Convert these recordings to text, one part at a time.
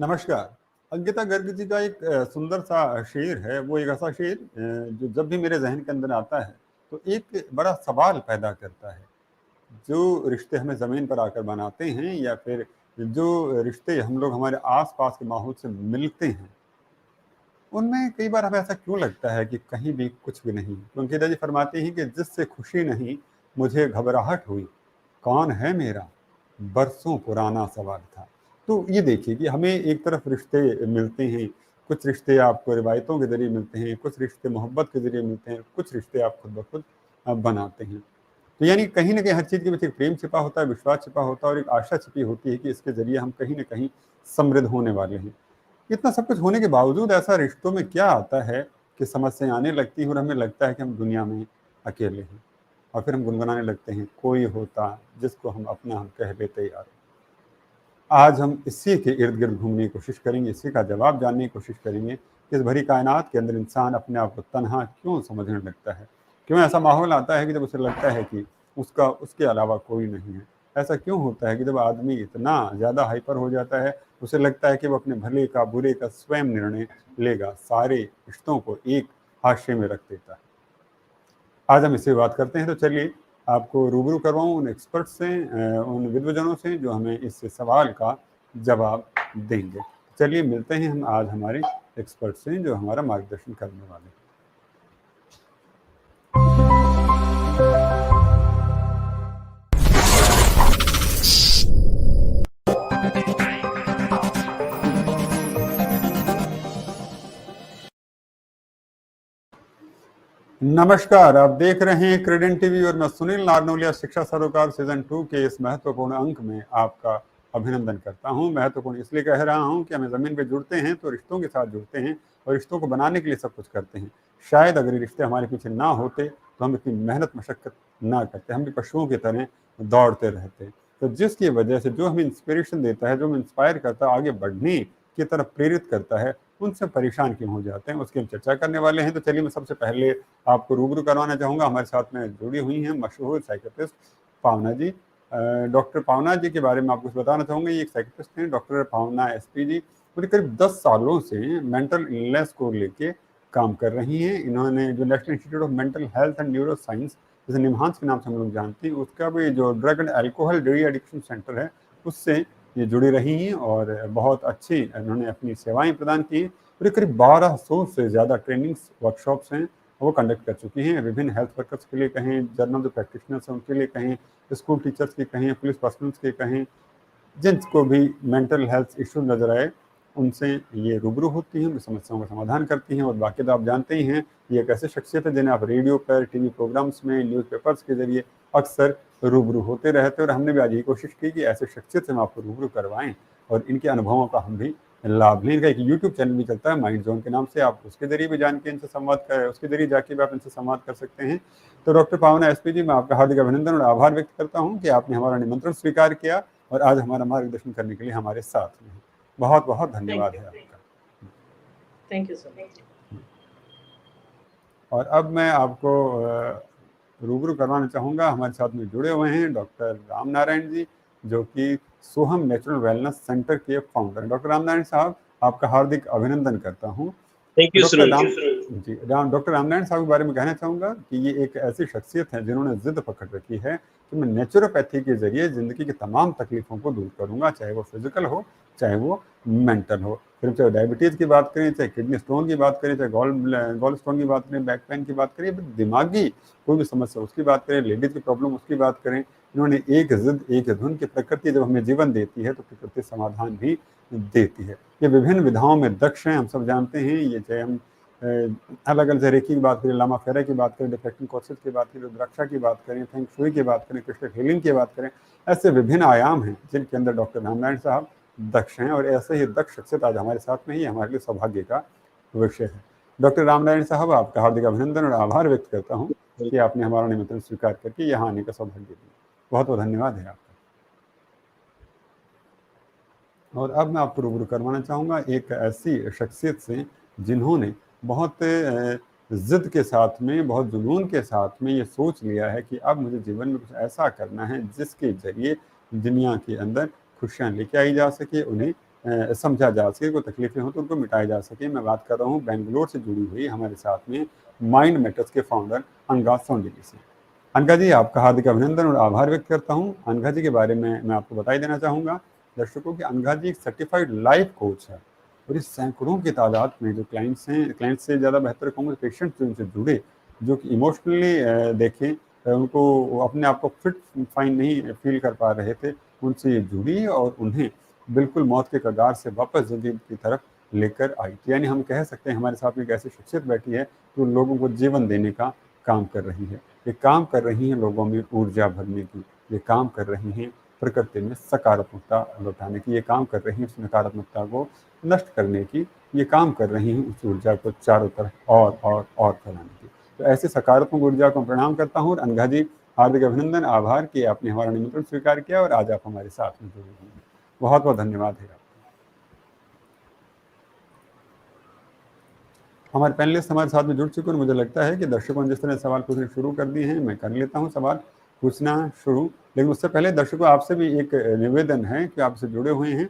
नमस्कार। अंकिता गर्ग जी का एक सुंदर सा शेर है। वो एक ऐसा शेर जो जब भी मेरे ज़हन के अंदर आता है, तो एक बड़ा सवाल पैदा करता है। जो रिश्ते हमें ज़मीन पर आकर बनाते हैं या फिर जो रिश्ते हम लोग हमारे आस-पास के माहौल से मिलते हैं, उनमें कई बार हमें ऐसा क्यों लगता है कि कहीं भी कुछ भी नहीं। तो अंकिता जी फरमाती हैं कि जिससे खुशी नहीं, मुझे घबराहट हुई, कौन है मेरा? बरसों पुराना सवाल था। तो ये देखिए कि हमें एक तरफ रिश्ते मिलते हैं, कुछ रिश्ते आपको रिवायतों के ज़रिए मिलते हैं, कुछ रिश्ते मोहब्बत के ज़रिए मिलते हैं, कुछ रिश्ते आप खुद ब खुद बनाते हैं। तो यानी कहीं न कहीं हर चीज़ के पीछे एक प्रेम छिपा होता है, विश्वास छिपा होता है और एक आशा छिपी होती है कि इसके ज़रिए हम कहीं न कहीं समृद्ध होने वाले हैं। इतना सब कुछ होने के बावजूद ऐसा रिश्तों में क्या आता है कि समस्याएँ आने लगती हैं और हमें लगता है कि हम दुनिया में अकेले हैं और फिर हम गुनगुनाने लगते हैं, कोई होता जिसको हम अपना हम कह लेते यारो। आज हम इसी के इर्द-गिर्द घूमने की कोशिश करेंगे, इसी का जवाब जानने की कोशिश करेंगे कि इस भरी कायनात के अंदर इंसान अपने आप को तन्हा क्यों समझने लगता है? क्यों ऐसा माहौल आता है कि जब उसे लगता है कि उसके अलावा कोई नहीं है? ऐसा क्यों होता है कि जब आदमी इतना ज़्यादा हाइपर हो जाता है, उसे लगता है कि वो अपने भले का, बुरे का स्वयं निर्णय लेगा, सारे रिश्तों को एक हाशिए में रख देता है। आज हम इससे बात करते हैं, तो चलिए आपको रूबरू करवाऊँ उन एक्सपर्ट से, उन विद्वजनों से जो हमें इस सवाल का जवाब देंगे। चलिए मिलते हैं हम आज हमारे एक्सपर्ट से जो हमारा मार्गदर्शन करने वाले हैं। नमस्कार, आप देख रहे हैं क्रेडेंट टीवी और मैं सुनील नारनोलिया शिक्षा सरोकार सीजन 2 के इस महत्वपूर्ण अंक में आपका अभिनंदन करता हूं। महत्वपूर्ण इसलिए कह रहा हूं कि हमें ज़मीन पे जुड़ते हैं तो रिश्तों के साथ जुड़ते हैं और रिश्तों को बनाने के लिए सब कुछ करते हैं। शायद अगर ये रिश्ते हमारे पीछे ना होते तो हम इतनी मेहनत मशक्कत ना करते, हम भी पशुओं की तरह दौड़ते रहते। तो जिसकी वजह से जो हमें इंस्पिरेशन देता है, जो हमें इंस्पायर करता है, आगे बढ़ने की तरफ प्रेरित करता है, उनसे परेशान क्यों हो जाते हैं, उसकी हम चर्चा करने वाले हैं। तो चलिए मैं सबसे पहले आपको रूबरू करवाना चाहूँगा, हमारे साथ में जुड़ी हुई हैं मशहूर साइकियाट्रिस्ट पावना जी। डॉक्टर पावना जी के बारे में आपको कुछ बताना चाहूँगा। ये एक साइकियाट्रिस्ट हैं, डॉक्टर पावना एसपी जी। पूरे करीब 10 सालों से मेंटल इलनेस को लेके काम कर रही हैं। इन्होंने जो national institute of mental health and neuro science, जैसे निम्हांस के नाम से हम लोग जानते हैं, उसका भी जो drug and alcohol de addiction centre है, उससे ये जुड़ी रही हैं और बहुत अच्छी इन्होंने अपनी सेवाएं प्रदान की। पूरे करीब 1200 से ज़्यादा ट्रेनिंग्स वर्कशॉप्स हैं वो कंडक्ट कर चुकी हैं। विभिन्न हेल्थ वर्कर्स के लिए कहें, जर्नल जो प्रैक्टिशनर्स हैं उनके लिए कहें, स्कूल टीचर्स के कहें, पुलिस पर्सनल्स के कहें, जिनको भी मेंटल हेल्थ इशू नजर आए उनसे ये रूबरू होती हैं, उनकी समस्याओं का समाधान करती हैं। और बाकी तो आप जानते ही हैं, ये एक ऐसी शख्सियत है जिन्हें आप रेडियो पर, टीवी प्रोग्राम्स में, न्यूज़पेपर्स के जरिए अक्सर रूबरू होते रहते हैं। और हमने भी आज यही कोशिश की कि ऐसे शख्सियत से हम आपको रूबरू करवाएं और इनके अनुभवों का हम भी लाभ लें। इनका एक यूट्यूब चैनल भी चलता है माइंड जोन के नाम से, आप उसके जरिए भी जान के इनसे संवाद कर, उसके जरिए जाके भी आप इनसे संवाद कर सकते हैं। तो डॉक्टर पावना एसपी जी, मैं आपका हार्दिक अभिनंदन और आभार व्यक्त करता हूँ कि आपने हमारा निमंत्रण स्वीकार किया और आज हमारा मार्गदर्शन करने के लिए हमारे साथ में हैं। बहुत बहुत धन्यवाद है आपका। Thank you so much. और अब मैं आपको रूबरू करवाना चाहूँगा, हमारे साथ में जुड़े हुए हैं डॉक्टर राम नारायण जी, जो कि सोहम नेचुरल वेलनेस सेंटर के फाउंडर हैं। डॉक्टर राम नारायण साहब, आपका हार्दिक अभिनंदन करता हूँ। Thank you doctor Sunil Ram doctor Ramnarayan साहब के बारे में कहना चाहूँगा कि ये एक ऐसी शख्सियत है जिन्होंने जिद पकड़ रखी है कि मैं नेचुरोपैथी के जरिए ज़िंदगी की तमाम तकलीफ़ों को दूर करूँगा, चाहे वो फिजिकल हो, चाहे वो मेंटल हो। फिर चाहे डायबिटीज़ की बात करें, चाहे किडनी स्टोन की बात करें, चाहे गॉल स्टोन की बात करें, बैक पेन की बात करें, दिमागी कोई भी समस्या उसकी बात करें, लेडीज़ की प्रॉब्लम उसकी बात करें। इन्होंने एक जिद एक धुन की प्रकृति जब हमें जीवन देती है तो प्रकृति समाधान भी देती है। ये विभिन्न विधाओं में दक्ष हैं, हम सब जानते हैं। ये चाहे हम अलग अलग रेकी की बात करें, लामा फेरा की बात करें, डिफ्लेक्टिंग कोर्सेज की बात करें, रुद्राक्षा की बात करें, फेंग शुई की बात करें, क्रिस्टल हीलिंग की बात करें, ऐसे विभिन्न आयाम हैं जिनके अंदर डॉक्टर रामनारायण साहब दक्ष हैं। और ऐसे ही दक्ष शख्सियत आज हमारे साथ में ही हमारे लिए सौभाग्य का विषय है। डॉक्टर रामनारायण साहब, आपका हार्दिक अभिनंदन और आभार व्यक्त करता हूँ कि आपने हमारा निमंत्रण स्वीकार करके यहाँ आने का सौभाग्य दिया। बहुत बहुत धन्यवाद है आपका। और अब मैं आपको रूबरू करवाना चाहूँगा एक ऐसी शख्सियत से जिन्होंने बहुत ज़िद के साथ में, बहुत जुनून के साथ में ये सोच लिया है कि अब मुझे जीवन में कुछ ऐसा करना है जिसके ज़रिए दुनिया के अंदर खुशियाँ लेके आई जा सके, उन्हें समझा जा सके, कोई तकलीफें हों तो उनको मिटाया जा सके। मैं बात कर रहा हूँ बेंगलोर से जुड़ी हुई हमारे साथ में माइंड मैटर्स के फाउंडर अनघा सोंडेली से। अनघा जी, आपका हार्दिक अभिनंदन और आभार व्यक्त करता हूँ। अनघा जी के बारे में मैं आपको बता ही देना चाहूँगा दर्शकों कि अनघा जी एक सर्टिफाइड लाइफ कोच है और इस सैकड़ों की तादाद में जो क्लाइंट्स हैं, क्लाइंट्स से ज़्यादा बेहतर कहूँगा पेशेंट्स जो उनसे जुड़े, जो कि इमोशनली देखें उनको अपने आप को फिट फाइन नहीं फील कर पा रहे थे, उनसे ये जुड़ी और उन्हें बिल्कुल मौत के कगार से वापस ज़िंदगी की तरफ लेकर आई। यानी हम कह सकते हैं हमारे साथ में एक ऐसी शख्सियत बैठी है जो लोगों को जीवन देने का काम कर रही है। ये काम कर रही हैं लोगों में ऊर्जा भरने की, ये काम कर रही हैं प्रकृति में सकारात्मकता लौटाने की, ये काम कर रही हैं उस नकारात्मकता को नष्ट करने की, ये काम कर रही हैं उस ऊर्जा को चारों तरफ और फैलाने की। तो ऐसे सकारात्मक ऊर्जा को प्रणाम करता हूँ और अनघा जी, हार्दिक अभिनंदन, आभार कि आपने हमारा निमंत्रण स्वीकार किया और आज आप हमारे साथ में जुड़े हुए हैं। बहुत बहुत धन्यवाद है आपका। हमारे पैनलिस्ट हमारे साथ में जुड़ चुके हैं। मुझे लगता है कि दर्शकों ने जिस तरह सवाल पूछने शुरू कर दिए हैं, मैं कर लेता हूं सवाल पूछना शुरू। लेकिन उससे पहले दर्शकों आपसे भी एक निवेदन है कि आपसे जुड़े हुए हैं,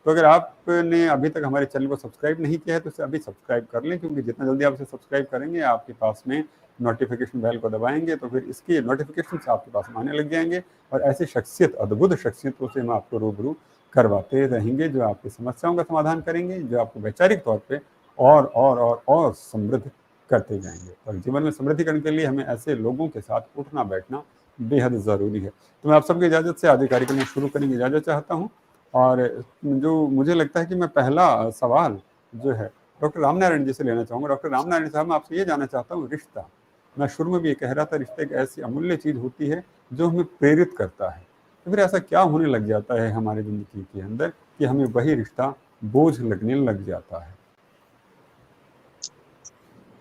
तो अगर आपने अभी तक हमारे चैनल को सब्सक्राइब नहीं किया है तो इसे अभी सब्सक्राइब कर लें, क्योंकि जितना जल्दी आप इसे सब्सक्राइब करेंगे आपके पास में नोटिफिकेशन बेल को दबाएंगे तो फिर इसकी नोटिफिकेशन आपके पास आने लग जाएंगे और ऐसी शख्सियत, अद्भुत शख्सियतों से हम आपको रूबरू करवाते रहेंगे जो आपकी समस्याओं का समाधान करेंगे, जो आपको वैचारिक तौर पे और समृद्ध करते जाएंगे। और जीवन में समृद्धि करने के लिए हमें ऐसे लोगों के साथ उठना बैठना बेहद ज़रूरी है। तो मैं आप सबकी इजाज़त से आज कार्यक्रम शुरू करने की इजाज़त चाहता हूँ। और जो मुझे लगता है कि मैं पहला सवाल जो है डॉक्टर रामनारायण जी से लेना चाहूँगा। डॉक्टर रामनारायण साहब, मैं आपसे ये जानना चाहता हूँ, रिश्ता, मैं शुरू में भी ये कह रहा था, रिश्ता एक ऐसी अमूल्य चीज़ होती है जो हमें प्रेरित करता है, तो फिर ऐसा क्या होने लग जाता है हमारी ज़िंदगी के अंदर कि हमें वही रिश्ता बोझ लगने लग जाता है?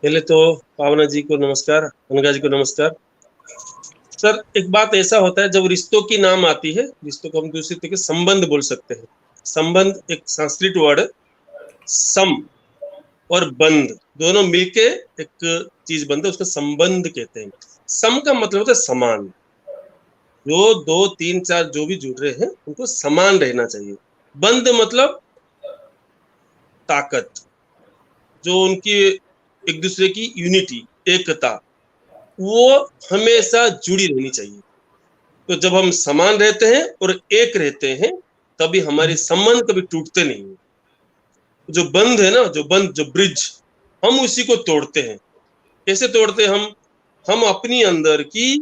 पहले तो पावना जी को नमस्कार, अनघा जी को नमस्कार। सर, एक बात ऐसा होता है, जब रिश्तों की नाम आती है, रिश्तों को हम दूसरी तरीके से संबंध बोल सकते हैं। संबंध एक संस्कृत वर्ड है, सम और बंध दोनों मिलके एक चीज बनता है, उसको संबंध कहते हैं। सम का मतलब होता है समान, जो 2, 3, 4 जो भी जुड़ रहे हैं उनको समान रहना चाहिए। बंध मतलब ताकत, जो उनकी एक दूसरे की यूनिटी, एकता, वो हमेशा जुड़ी रहनी चाहिए। तो जब हम समान रहते हैं और एक रहते हैं तभी हमारे संबंध कभी टूटते नहीं है। जो बंध है ना, जो बंध, जो ब्रिज, हम उसी को तोड़ते हैं। कैसे तोड़ते हैं हम अपनी अंदर की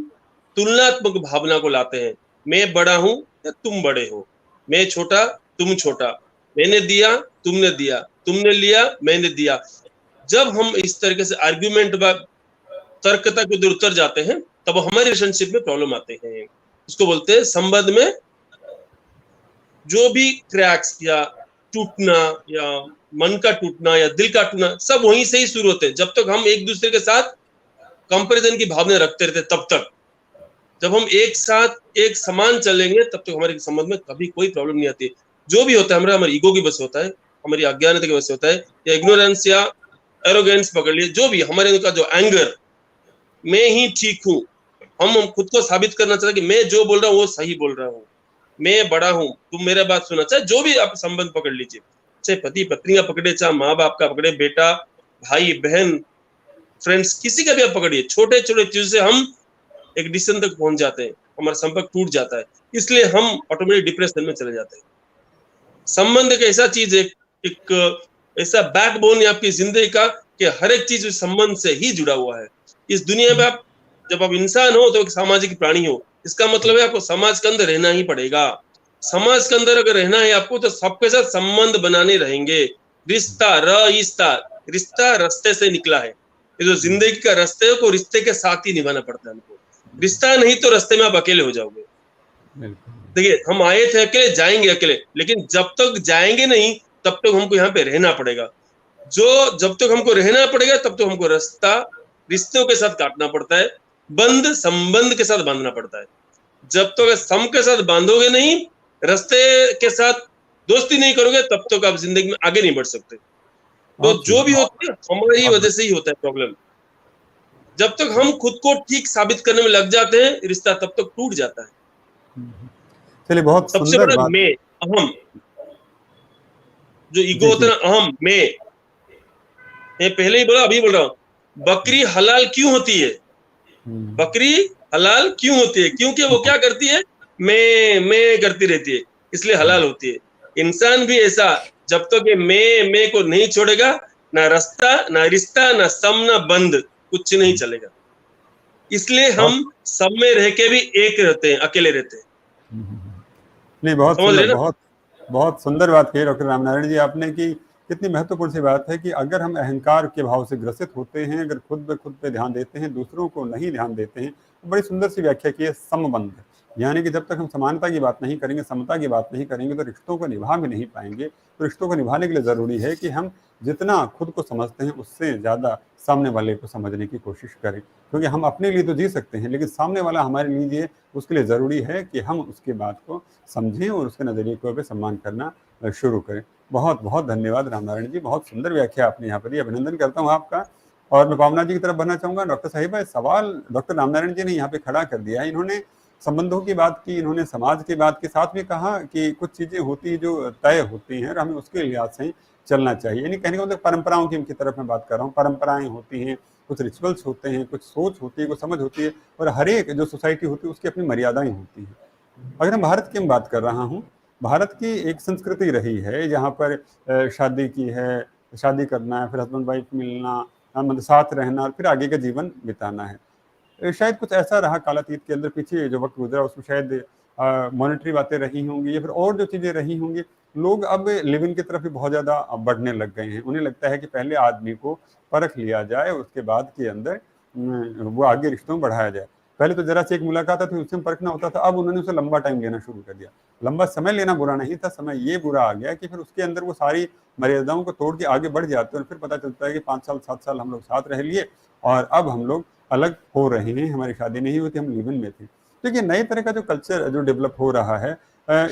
तुलनात्मक भावना को लाते हैं। मैं बड़ा हूं या तुम बड़े हो, मैं छोटा तुम छोटा, मैंने दिया तुमने दिया, तुमने लिया मैंने दिया। जब हम इस तरीके से आर्ग्यूमेंट व तर्कता के उधर उतर जाते हैं तब हमारे रिलेशनशिप में प्रॉब्लम आते हैं। उसको बोलते हैं संबंध में जो भी क्रैक्स या टूटना या मन का टूटना या दिल का टूटना, सब वहीं से ही शुरू होते हैं। जब तक हम एक दूसरे के साथ कंपैरिजन की भावना रखते रहते तब तक, जब हम एक साथ एक समान चलेंगे तब तक हमारे संबंध में कभी कोई प्रॉब्लम नहीं आती। जो भी होता है हमारे ईगो की वजह से होता है, हमारी अज्ञानता की वजह से होता है, या इग्नोरेंस या एरोगेंस पकड़ लिए, जो भी हमारे का जो एंगर, मैं ही ठीक हूँ, हम खुद को साबित करना चाहते कि मैं जो बोल रहा हूँ वो सही बोल रहा हूँ, मैं बड़ा हूँ, तुम मेरा बात सुना, चाहे जो भी आप संबंध पकड़ लीजिए, चाहे पति पत्नी का पकड़े, चाहे माँ बाप का पकड़े, बेटा भाई बहन फ्रेंड्स, किसी का भी आप पकड़िए, छोटे छोटे चीजों से हम एक डिसीजन तक पहुंच जाते हैं, हमारा संपर्क टूट जाता है, इसलिए हम ऑटोमेटिक डिप्रेशन में चले जाते हैं। संबंध एक ऐसा चीज है, एक ऐसा बैकबोन है आपकी जिंदगी का कि हर एक चीज उस संबंध से ही जुड़ा हुआ है। इस दुनिया में आप जब आप इंसान हो तो एक सामाजिक प्राणी हो, इसका मतलब है आपको समाज के अंदर रहना ही पड़ेगा। समाज के अंदर अगर रहना है आपको तो सबके साथ संबंध बनाने रहेंगे। रिश्ता, रिश्ता रास्ते से निकला है, ये जो जिंदगी का रास्ते है को रिश्ते के साथ ही निभाना पड़ता है हमको। रिश्ता नहीं तो रास्ते में आप अकेले हो जाओगे। देखिए, हम आए थे अकेले, जाएंगे अकेले, लेकिन जब तक जाएंगे नहीं तब तक हमको यहाँ पे रहना पड़ेगा। जब तक हमको रहना पड़ेगा तब तक हमको रास्ता रिश्तों के साथ काटना पड़ता है, बंद संबंध के साथ बांधना पड़ता है। जब तक सम के साथ बांधोगे नहीं, रास्ते के साथ दोस्ती नहीं करोगे, तब तक आप जिंदगी में आगे नहीं बढ़ सकते। तो जो भी होता है हमारी वजह से ही होता है प्रॉब्लम। जब तक हम खुद को ठीक साबित करने में लग जाते हैं, रिश्ता तब तक टूट जाता है। चलिए, बहुत सबसे सुंदर बड़ा बात। मैं, अहम, जो ईगो होता है ना, अहम, मैं पहले ही बोला, अभी बोल रहा हूँ, बकरी हलाल क्यों होती है? बकरी हलाल क्यों होती है? क्योंकि वो क्या करती है, मैं करती रहती है, इसलिए हलाल होती है। इंसान भी ऐसा, जब तक ये मैं को नहीं छोड़ेगा, ना रास्ता, ना रिश्ता, ना सम, ना बंद, कुछ नहीं चलेगा। इसलिए हम सब में रह के भी एक रहते हैं, अकेले रहते हैं। नहीं, बहुत समझ सुंदर, रहे ना? बहुत बहुत सुंदर बात कही डॉक्टर रामनारायण जी आपने कि कितनी महत्वपूर्ण सी बात है कि अगर हम अहंकार के भाव से ग्रसित होते हैं, अगर खुद पे ध्यान देते हैं, दूसरों को नहीं ध्यान देते हैं, तो बड़ी सुंदर सी व्याख्या की है समबंध। यानी कि जब तक हम समानता की बात नहीं करेंगे, समता की बात नहीं करेंगे, तो रिश्तों को निभा भी नहीं पाएंगे। तो रिश्तों को निभाने के लिए ज़रूरी है कि हम जितना खुद को समझते हैं उससे ज़्यादा सामने वाले को समझने की कोशिश करें, क्योंकि हम अपने लिए तो जी सकते हैं, लेकिन सामने वाला हमारे लिए जिए, उसके लिए ज़रूरी है कि हम उसकी बात को समझें और उसके नज़रिए को भी सम्मान करना शुरू करें। बहुत बहुत धन्यवाद रामनारायण जी, बहुत सुंदर व्याख्या आपने यहाँ पर दी, अभिनंदन करता हूँ आपका। और मैं भावना जी की तरफ बढ़ना चाहूँगा। डॉक्टर साहिबा, सवाल डॉक्टर रामनारायण जी ने यहाँ पे खड़ा कर दिया है। इन्होंने संबंधों की बात की, इन्होंने समाज की बात के साथ भी कहा कि कुछ चीज़ें होती हैं जो तय होती हैं और हमें उसके लिहाज से ही चलना चाहिए। यानी कहने का मतलब परंपराओं की तरफ मैं बात कर रहा हूँ। परंपराएं होती हैं, कुछ रिचुअल्स होते हैं, कुछ सोच होती है, कुछ समझ होती है, और हर एक जो सोसाइटी होती है उसकी अपनी मर्यादाएं होती हैं। अगर हम भारत की बात कर रहा हूँ, भारत की एक संस्कृति रही है जहाँ पर शादी की है, शादी करना है, फिर हस्बैंड वाइफ मिलना, मतलब साथ रहना, और फिर आगे का जीवन बिताना है। शायद कुछ ऐसा रहा कालातीत के अंदर, पीछे जो वक्त गुजरा उसमें शायद मॉनेटरी बातें रही होंगी या फिर और जो चीज़ें रही होंगी। लोग अब लिव इन की तरफ भी बहुत ज़्यादा बढ़ने लग गए हैं। उन्हें लगता है कि पहले आदमी को परख लिया जाए, उसके बाद के अंदर वो आगे रिश्तों में बढ़ाया जाए। पहले तो जरा सी एक मुलाकात थी, उसमें परखना होता था, अब उन्होंने उसे लंबा टाइम लेना शुरू कर दिया। लंबा समय लेना बुरा नहीं था, समय ये बुरा आ गया कि फिर उसके अंदर वो सारी मर्यादाओं को तोड़ के आगे बढ़ जाते हैं, और फिर पता चलता है कि 5 साल 7 साल हम लोग साथ रह लिए और अब हम लोग अलग हो रहे हैं, हमारी शादी नहीं हुई थी, हम लिव इन में थे। तो ये नए तरह का जो कल्चर जो डेवलप हो रहा है,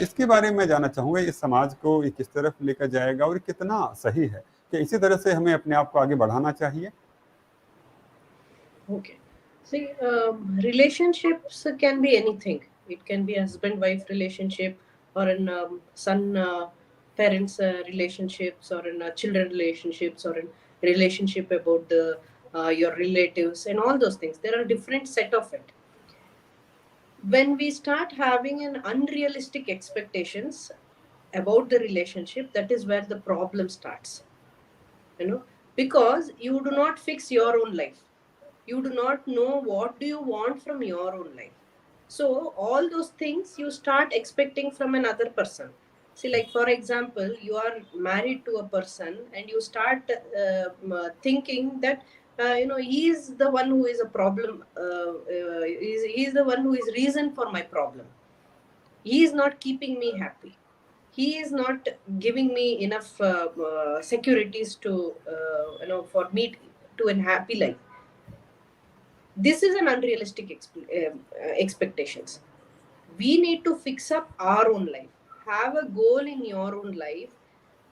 इसके बारे में जानना चाहूँगा, इस समाज को ये किस तरफ लेकर जाएगा और कितना सही है? क्या इसी तरह से हमें अपने आप को आगे बढ़ाना चाहिए? Okay. See, relationships can be anything. It can be a husband-wife relationship, or an son-parents relationships, or in children relationships, or in relationship about the your relatives, and all those things. There are different set of it. When we start having an unrealistic expectations about the relationship, that is where the problem starts. You know, because you do not fix your own life. You do not know what do you want from your own life. So all those things you start expecting from another person. See, like for example, you are married to a person and you start thinking that he is the one who is a problem. He is the one who is reason for my problem. He is not keeping me happy. He is not giving me enough securities to for me to a happy life. This is an unrealistic expectations. We need to fix up our own life. Have a goal in your own life.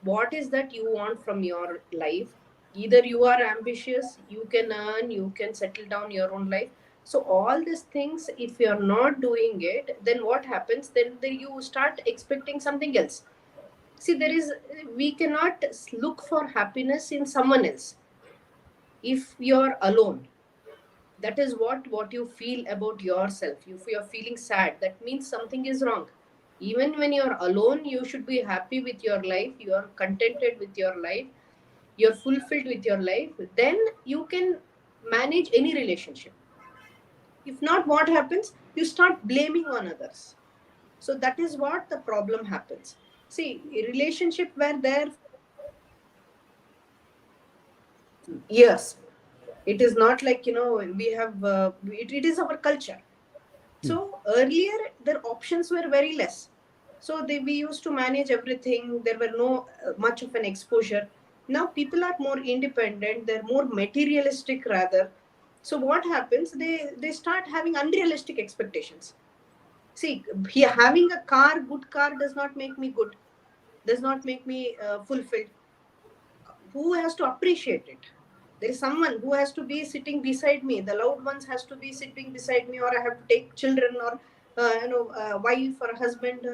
What is that you want from your life? Either you are ambitious, you can earn, you can settle down your own life. So all these things, if you are not doing it, then what happens? Then you start expecting something else. See, we cannot look for happiness in someone else. If you're alone, that is what you feel about yourself. If you're feeling sad, that means something is wrong. Even when you're alone, you should be happy with your life, you are contented with your life, you're fulfilled with your life. Then you can manage any relationship. If not, what happens? You start blaming on others. So that is what the problem happens. See, a relationship where there years, it is not like we have it is our culture. So earlier their options were very less, so we used to manage everything. There were no much of an exposure. Now people are more independent, they're more materialistic rather. So what happens, they start having unrealistic expectations. See, having a good car does not make me good, does not make me fulfilled. Who has to appreciate it? There is someone who has to be sitting beside me. The loved ones has to be sitting beside me, or I have to take children, or wife or husband.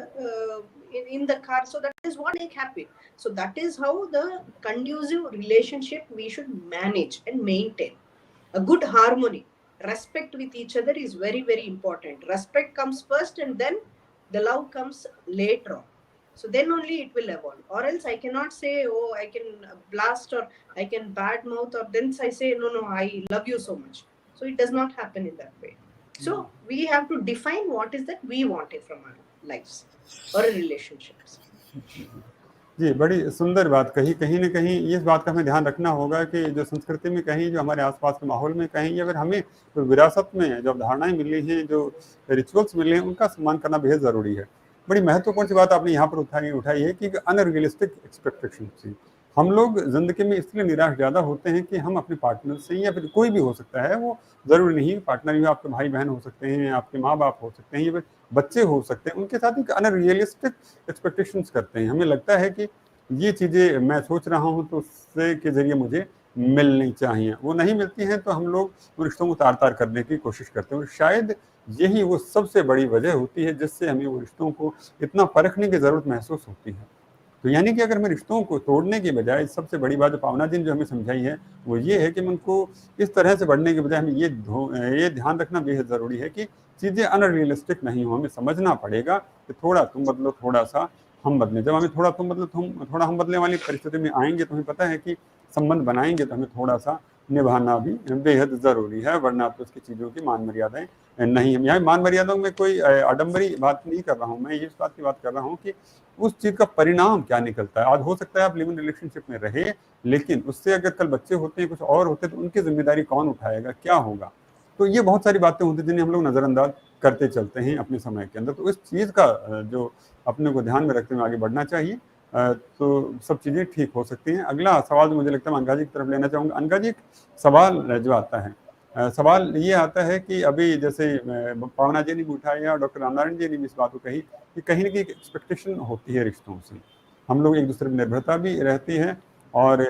in the car. So that is what make happy. So that is how the conducive relationship we should manage and maintain. A good harmony, respect with each other is very, very important. Respect comes first and then the love comes later on. So then only it will evolve. Or else I cannot say, oh, I can blast or I can badmouth, or then I say, no, I love you so much. So it does not happen in that way. So we have to define what is that we want it from our lives or relationships. जी, बड़ी सुंदर बात कही। कहीं न कहीं इस बात का हमें ध्यान रखना होगा कि जो संस्कृति में कहीं, जो हमारे आस-पास के माहौल में कहीं, या फिर हमें जो विरासत में जो अवधारणाएँ मिली हैं, जो रिचुअल्स मिले हैं, उनका सम्मान करना बेहद ज़रूरी है। बड़ी महत्वपूर्ण सी बात आपने यहाँ पर उठाई है कि अनरियलिस्टिक एक्सपेक्टेशंस थी। हम लोग ज़िंदगी में इसलिए निराश ज़्यादा होते हैं कि हम अपने पार्टनर से, या फिर कोई भी हो सकता है, वो ज़रूरी नहीं पार्टनर भी आपके भाई-बहन हो सकते हैं, आपके माँ-बाप हो सकते हैं, या फिर बच्चे हो सकते हैं, उनके साथ एक अनरियलिस्टिक एक्सपेक्टेशंस करते हैं। हमें लगता है कि ये चीज़ें मैं सोच रहा हूँ तो उससे के ज़रिए मुझे मिलनी चाहिए, वो नहीं मिलती हैं तो हम लोग उन रिश्तों को तार-तार करने की कोशिश करते हैं। और शायद यही वो सबसे बड़ी वजह होती है जिससे हमें वो रिश्तों को इतना परखने की ज़रूरत महसूस होती है। तो यानी कि अगर हमें रिश्तों को तोड़ने के बजाय, सबसे बड़ी बात जो पावना जी ने जो हमें समझाई है, वो ये है कि हम उनको इस तरह से बढ़ने के बजाय हमें ये ध्यान रखना बेहद ज़रूरी है कि चीज़ें अनरियलिस्टिक नहीं हो। हमें समझना पड़ेगा कि थोड़ा तुम बदलो, थोड़ा-सा हम बदलें। जब हमें थोड़ा तुम बदलो, थोड़ा हम बदलने वाली परिस्थिति में आएँगे तो हमें पता है कि संबंध बनाएँगे तो हमें थोड़ा-सा निभाना भी बेहद ज़रूरी है, वरना तो उसकी चीज़ों की मान मर्यादाएँ नहीं। हम यहाँ मान मर्यादाओं में कोई आडंबरी बात नहीं कर रहा हूँ, मैं इस बात की बात कर रहा हूँ कि उस चीज़ का परिणाम क्या निकलता है। आज हो सकता है आप लिव इन रिलेशनशिप में रहे, लेकिन उससे अगर कल बच्चे होते हैं, कुछ और होते हैं, तो उनकी ज़िम्मेदारी कौन उठाएगा, क्या होगा? तो ये बहुत सारी बातें होती हैं जिन्हें हम लोग नज़रअंदाज करते चलते हैं अपने समय के अंदर। तो इस चीज़ का जो अपने को ध्यान में रखते हुए आगे बढ़ना चाहिए, तो सब चीज़ें ठीक हो सकती हैं। अगला सवाल जो मुझे लगता है मैं अनघा जी की तरफ लेना चाहूँगा। अनघा जी, एक सवाल जो आता है, सवाल ये आता है कि अभी जैसे पावना जी ने भी उठाया और डॉक्टर रामनारायण जी ने भी इस बात को कही कि कहीं न कहीं एक एक्सपेक्टेशन होती है रिश्तों से। हम लोग एक दूसरे पर निर्भरता भी रहती है और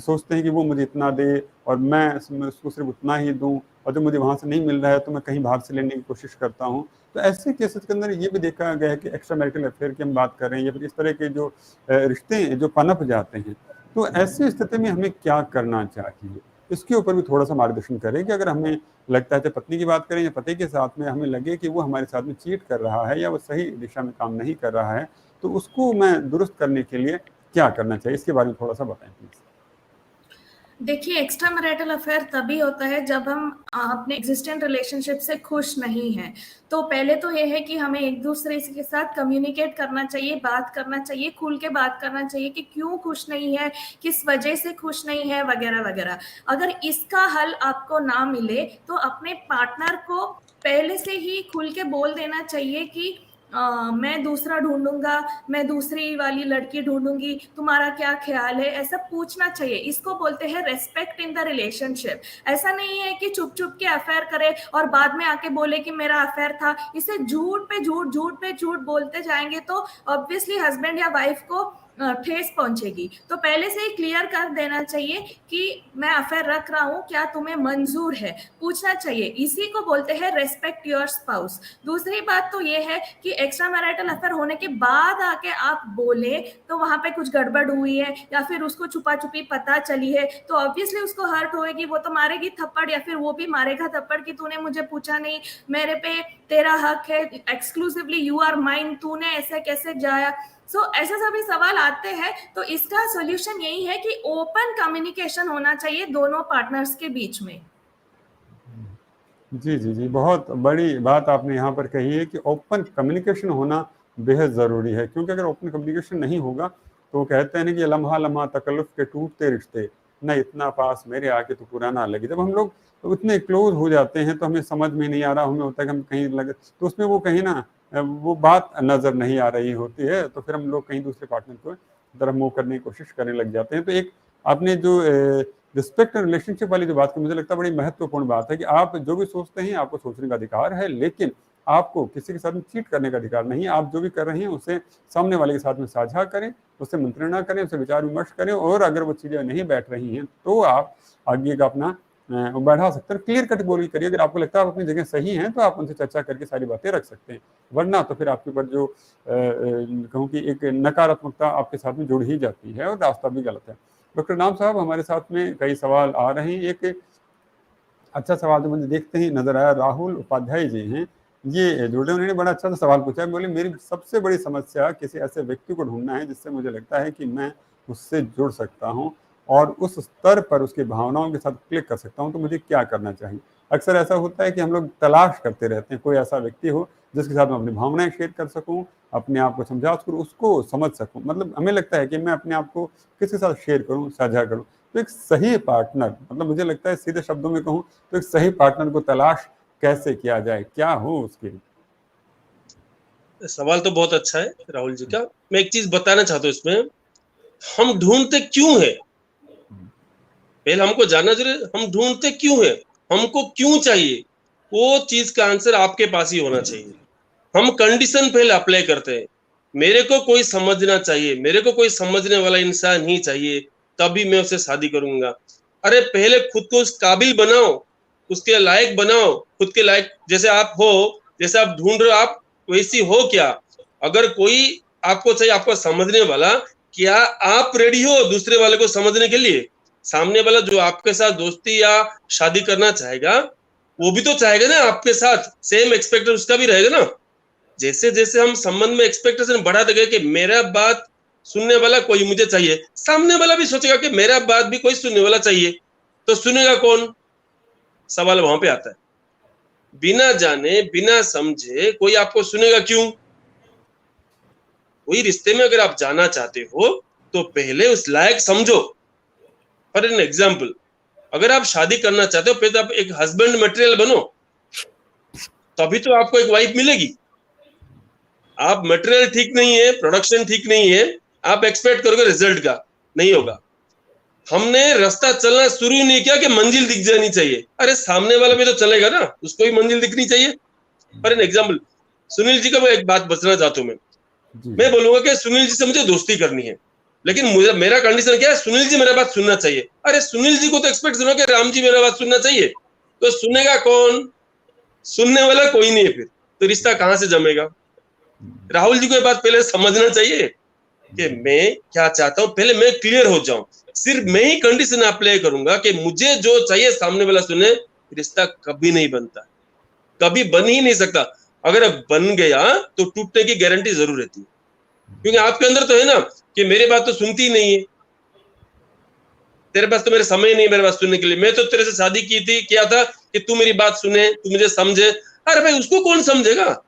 सोचते हैं कि वो मुझे इतना दे और मैं उसको सिर्फ उतना ही दूँ, और जो मुझे वहाँ से नहीं मिल रहा है तो मैं कहीं बाहर से लेने की कोशिश करता हूँ। तो ऐसे केसेस के अंदर ये भी देखा गया है कि एक्स्ट्रा मैरिटल अफेयर की हम बात कर रहे हैं, या फिर इस तरह के जो रिश्ते जो पनप जाते हैं, तो ऐसी स्थिति में हमें क्या करना चाहिए? इसके ऊपर भी थोड़ा-सा मार्गदर्शन करें कि अगर हमें लगता है, चाहे पत्नी की बात करें या पति के साथ में, हमें लगे कि वो हमारे साथ में चीट कर रहा है या वो सही दिशा में काम नहीं कर रहा है, तो उसको मैं दुरुस्त करने के लिए क्या करना चाहिए? इसके बारे में थोड़ा-सा बताएँ प्लीज़। देखिए, एक्स्ट्रा मैरिटल अफेयर तभी होता है जब हम अपने एग्जिस्टेंट रिलेशनशिप से खुश नहीं हैं। तो पहले तो ये है कि हमें एक दूसरे के साथ कम्युनिकेट करना चाहिए, बात करना चाहिए, खुल के बात करना चाहिए कि क्यों खुश नहीं है, किस वजह से खुश नहीं है, वगैरह वगैरह। अगर इसका हल आपको ना मिले तो अपने पार्टनर को पहले से ही खुल के बोल देना चाहिए कि मैं दूसरा ढूंढूंगा, मैं दूसरी वाली लड़की ढूंढूंगी, तुम्हारा क्या ख्याल है, ऐसा पूछना चाहिए। इसको बोलते हैं रेस्पेक्ट इन द रिलेशनशिप। ऐसा नहीं है कि चुप चुप के अफेयर करे और बाद में आके बोले कि मेरा अफेयर था। इसे झूठ पे झूठ बोलते जाएंगे तो ऑब्वियसली हस्बैंड या वाइफ को ठेस पहुंचेगी। तो पहले से ही क्लियर कर देना चाहिए कि मैं अफेयर रख रहा हूं, क्या तुम्हें मंजूर है, पूछना चाहिए। इसी को बोलते हैं रेस्पेक्ट योर स्पाउस। दूसरी बात तो ये है कि एक्स्ट्रा मैरिटल अफेयर होने के बाद आके आप बोले तो वहां पे कुछ गड़बड़ हुई है या फिर उसको छुपा छुपी पता चली है तो ऑब्वियसली उसको हर्ट होएगी, वो तो मारेगी थप्पड़ या फिर वो भी मारेगा थप्पड़ कि तूने मुझे पूछा नहीं, मेरे पे तेरा हक है, एक्सक्लूसिवली यू आर माइन, तूने ऐसे कैसे जाया। ऐसे सभी सवाल आते हैं। तो इसका सॉल्यूशन यही है कि ओपन कम्युनिकेशन होना चाहिए दोनों पार्टनर्स के बीच में। जी, बहुत बड़ी बात आपने यहाँ पर कही है कि ओपन कम्युनिकेशन होना बेहद ज़रूरी है, क्योंकि अगर ओपन कम्युनिकेशन नहीं होगा तो कहते हैं ना कि लम्हा तकल्लुफ़ के टूटते रिश्ते, न इतना पास मेरे आके तो पुराना लगे। जब हम लोग उतने क्लोज हो जाते हैं तो हमें समझ में नहीं आ रहा, हमें होता है कि हम कहीं लगे तो उसमें वो कहीं ना वो बात नज़र नहीं आ रही होती है, तो फिर हम लोग कहीं दूसरे पार्टनर को तरफ मूव करने की कोशिश करने लग जाते हैं। तो एक आपने जो रिस्पेक्ट एंड रिलेशनशिप वाली जो बात की, मुझे लगता है बड़ी महत्वपूर्ण बात है कि आप जो भी सोचते हैं आपको सोचने का अधिकार है, लेकिन आपको किसी के साथ में चीट करने का अधिकार नहीं है। आप जो भी कर रहे हैं उसे सामने वाले के साथ में साझा करें, उससे मंत्रणा करें, उससे विचार विमर्श करें, और अगर वो चीज़ें नहीं बैठ रही हैं तो आप आगे का अपना बैठा सकते हैं। क्लियर कट बोली करिए, अगर आपको लगता है आप अपनी जगह सही हैं तो आप उनसे चर्चा करके सारी बातें रख सकते हैं, वरना तो फिर आपके ऊपर जो कहूँ कि एक नकारात्मकता आपके साथ में जुड़ ही जाती है और रास्ता भी गलत है। डॉक्टर नाम साहब, हमारे साथ में कई सवाल आ रहे हैं। एक अच्छा सवाल जो मुझे देखते ही नजर आया, राहुल उपाध्याय जी हैं, ये जुड़े, उन्होंने बड़ा अच्छा सा सवाल पूछा है। बोले मेरी सबसे बड़ी समस्या किसी ऐसे व्यक्ति को ढूंढना है जिससे मुझे लगता है कि मैं उससे जुड़ सकता हूँ और उस स्तर पर उसकी भावनाओं के साथ क्लिक कर सकता हूँ, तो मुझे क्या करना चाहिए। अक्सर ऐसा होता है कि हम लोग तलाश करते रहते हैं कोई ऐसा व्यक्ति हो जिसके साथ मैं अपनी भावनाएं शेयर कर सकूं, अपने आप को समझा सकूं, उसको समझ सकूं। मतलब हमें लगता है कि मैं अपने आप को किसके साथ शेयर करूं, साझा करूं। तो एक सही पार्टनर, मतलब मुझे लगता है सीधे शब्दों में कहूं तो एक सही पार्टनर को तलाश कैसे किया जाए, क्या हो उसके लिए? सवाल तो बहुत अच्छा है राहुल जी का। मैं एक चीज बताना चाहता हूँ इसमें, हम ढूंढते क्यों है, पहले हमको जानना जरूरी, हम ढूंढते क्यों है, हमको क्यों चाहिए, वो चीज का आंसर आपके पास ही होना चाहिए। हम कंडीशन पहले अप्लाई करते हैं, मेरे को कोई समझना चाहिए, मेरे को कोई समझने वाला इंसान ही चाहिए, तभी मैं उससे शादी करूंगा। अरे पहले खुद को उस काबिल बनाओ, उसके लायक बनाओ, खुद के लायक जैसे आप हो, जैसे आप ढूंढ रहे हो आप वैसी हो क्या। अगर कोई आपको चाहिए, आपको समझने वाला, क्या आप रेडी हो दूसरे वाले को समझने के लिए? सामने वाला जो आपके साथ दोस्ती या शादी करना चाहेगा, वो भी तो चाहेगा ना आपके साथ, सेम एक्सपेक्टेशन उसका भी रहेगा ना। जैसे जैसे हम संबंध में एक्सपेक्टेशन बढ़ाते गए कि मेरा बात सुनने वाला कोई मुझे चाहिए, सामने वाला भी सोचेगा कि मेरा बात भी कोई सुनने वाला चाहिए, तो सुनेगा कौन? सवाल वहां पे आता है। बिना जाने बिना समझे कोई आपको सुनेगा क्यों? कोई रिश्ते में अगर आप जाना चाहते हो तो पहले उस लायक समझो। फॉर एन एग्जाम्पल, अगर आप शादी करना चाहते हो, पहले तो आप एक हस्बैंड मटेरियल बनो, तभी तो आपको एक वाइफ मिलेगी। आप मटेरियल ठीक नहीं है, प्रोडक्शन ठीक नहीं है, आप एक्सपेक्ट करोगे रिजल्ट का, नहीं होगा। हमने रास्ता चलना शुरू ही नहीं किया कि मंजिल दिख जानी चाहिए। अरे सामने वाला भी तो चलेगा ना, उसको भी मंजिल दिखनी चाहिए। For an example, Sunil ji का मैं एक बात बचना चाहता हूँ, मैं बोलूंगा कि सुनील जी से मुझे दोस्ती करनी है, लेकिन मुझे मेरा कंडीशन क्या है, सुनील जी मेरा बात सुनना चाहिए। अरे सुनील जी को तो एक्सपेक्ट सुनो कि राम जी मेरा बात सुनना चाहिए, तो सुनेगा कौन? सुनने वाला कोई नहीं है, फिर तो रिश्ता कहां से जमेगा? राहुल जी को ये बात पहले समझना चाहिए कि मैं क्या चाहता हूं, पहले मैं क्लियर हो जाऊं, सिर्फ मैं ही कंडीशन अप्लाई करूंगा कि मुझे जो चाहिए सामने वाला सुने, रिश्ता कभी नहीं बनता, कभी बन ही नहीं सकता। अगर बन गया तो टूटने की गारंटी जरूर रहती है, क्योंकि आपके अंदर तो है ना कि मेरी बात तो सुनती ही नहीं है, तेरे पास तो मेरे समय नहीं मेरे बात सुनने के लिए, मैं तो तेरे से शादी की थी, किया था कि तू मेरी बात सुने, तू मुझे समझे। अरे भाई उसको कौन समझेगा?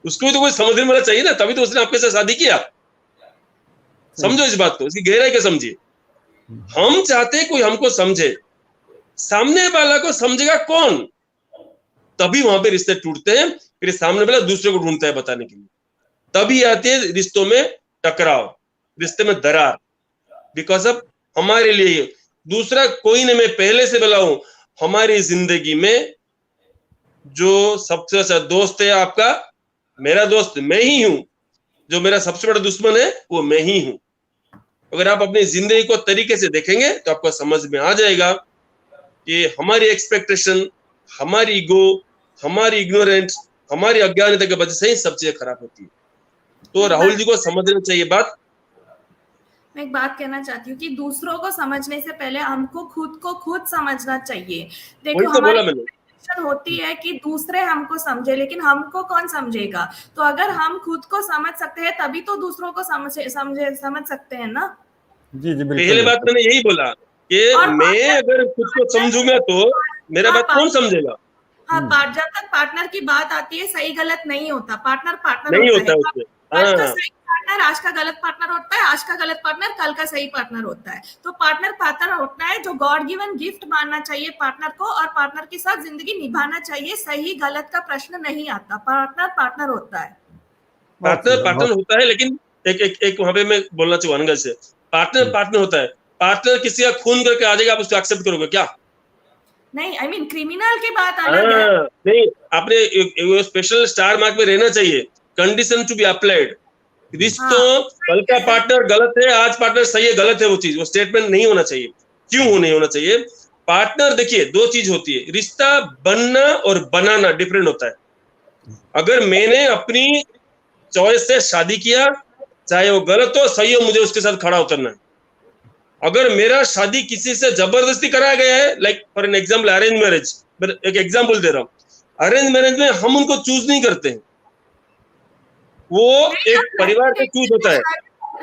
उसको भी तो कोई समझने वाला चाहिए ना, तभी तो उसने आपके साथ शादी किया। समझो इस बात को, इसकी गहराई को समझिए। हम चाहते हैं कोई हमको समझे, सामने वाला को समझेगा कौन? तभी वहां पे रिश्ते टूटते हैं। फिर सामने वाला दूसरे को ढूंढता है बताने के लिए, तभी आती है रिश्तों में टकराव, रिश्ते में दरार, बिकॉज ऑफ हमारे लिए दूसरा कोई नहीं। मैं पहले से बोला हूं, हमारी जिंदगी में जो सबसे अच्छा दोस्त है आपका, मेरा दोस्त मैं ही हूं, जो मेरा सबसे बड़ा दुश्मन है वो मैं ही हूं। अगर आप अपनी जिंदगी को तरीके से देखेंगे तो आपको समझ में आ जाएगा कि हमारी एक्सपेक्टेशन, हमारी ईगो, हमारी इग्नोरेंस, हमारी अज्ञानता की वजह से ही सब चीजें खराब होती है। तो राहुल जी को समझना चाहिए बात। मैं एक बात कहना चाहती हूँ कि दूसरों को समझने से पहले हमको खुद को खुद समझना चाहिए। देखो तो हमारी एक्सपेक्टेशन होती है कि दूसरे हमको समझे, लेकिन हमको कौन समझेगा? तो अगर हम खुद को समझ सकते हैं तभी तो दूसरों को समझ सकते हैं ना। जी जी बिल्कुल। पहले बात मैंने यही बोला कि मैं अगर खुद को समझूंगा तो मेरा बात कौन समझेगा? हाँ, जब तक पार्टनर की बात आती है सही गलत नहीं होता, पार्टनर नहीं होता है उसमें। कल का सही पार्टनर आज का गलत पार्टनर होता है, आज का गलत पार्टनर कल का सही पार्टनर होता है। तो पार्टनर होता है जो गॉड गिवन गिफ्ट मानना चाहिए पार्टनर को, और पार्टनर के साथ जिंदगी निभाना चाहिए। सही गलत का प्रश्न नहीं आता, पार्टनर होता है। पार्टनर होता है, लेकिन एक वहां पे मैं बोलना चाहूंगा से, पार्टनर होता है। पार्टनर किसी का खून करके आ जाएगा, आप उसको एक्सेप्ट करोगे क्या? नहीं, आई मीन क्रिमिनल की बात अलग है। नहीं, आपने स्पेशल स्टार मार्क में रहना चाहिए, कंडीशन टू बी अप्लाइड। रिश्तों कल का पार्टनर गलत है, आज पार्टनर सही है, गलत है वो चीज, वो स्टेटमेंट नहीं होना चाहिए। क्यों नहीं होना चाहिए? पार्टनर, देखिए दो चीज होती है, रिश्ता बनना और बनाना डिफरेंट होता है। अगर मैंने अपनी चॉइस से शादी किया, चाहे वो गलत हो सही हो, मुझे उसके साथ खड़ा उतरना है। अगर मेरा शादी किसी से जबरदस्ती कराया गया है, like for an example arrange marriage, एक एग्जाम्पल दे रहा हूँ, अरेंज मैरिज में हम उनको चूज नहीं करते हैं, वो नहीं, एक परिवार से चूज होता है।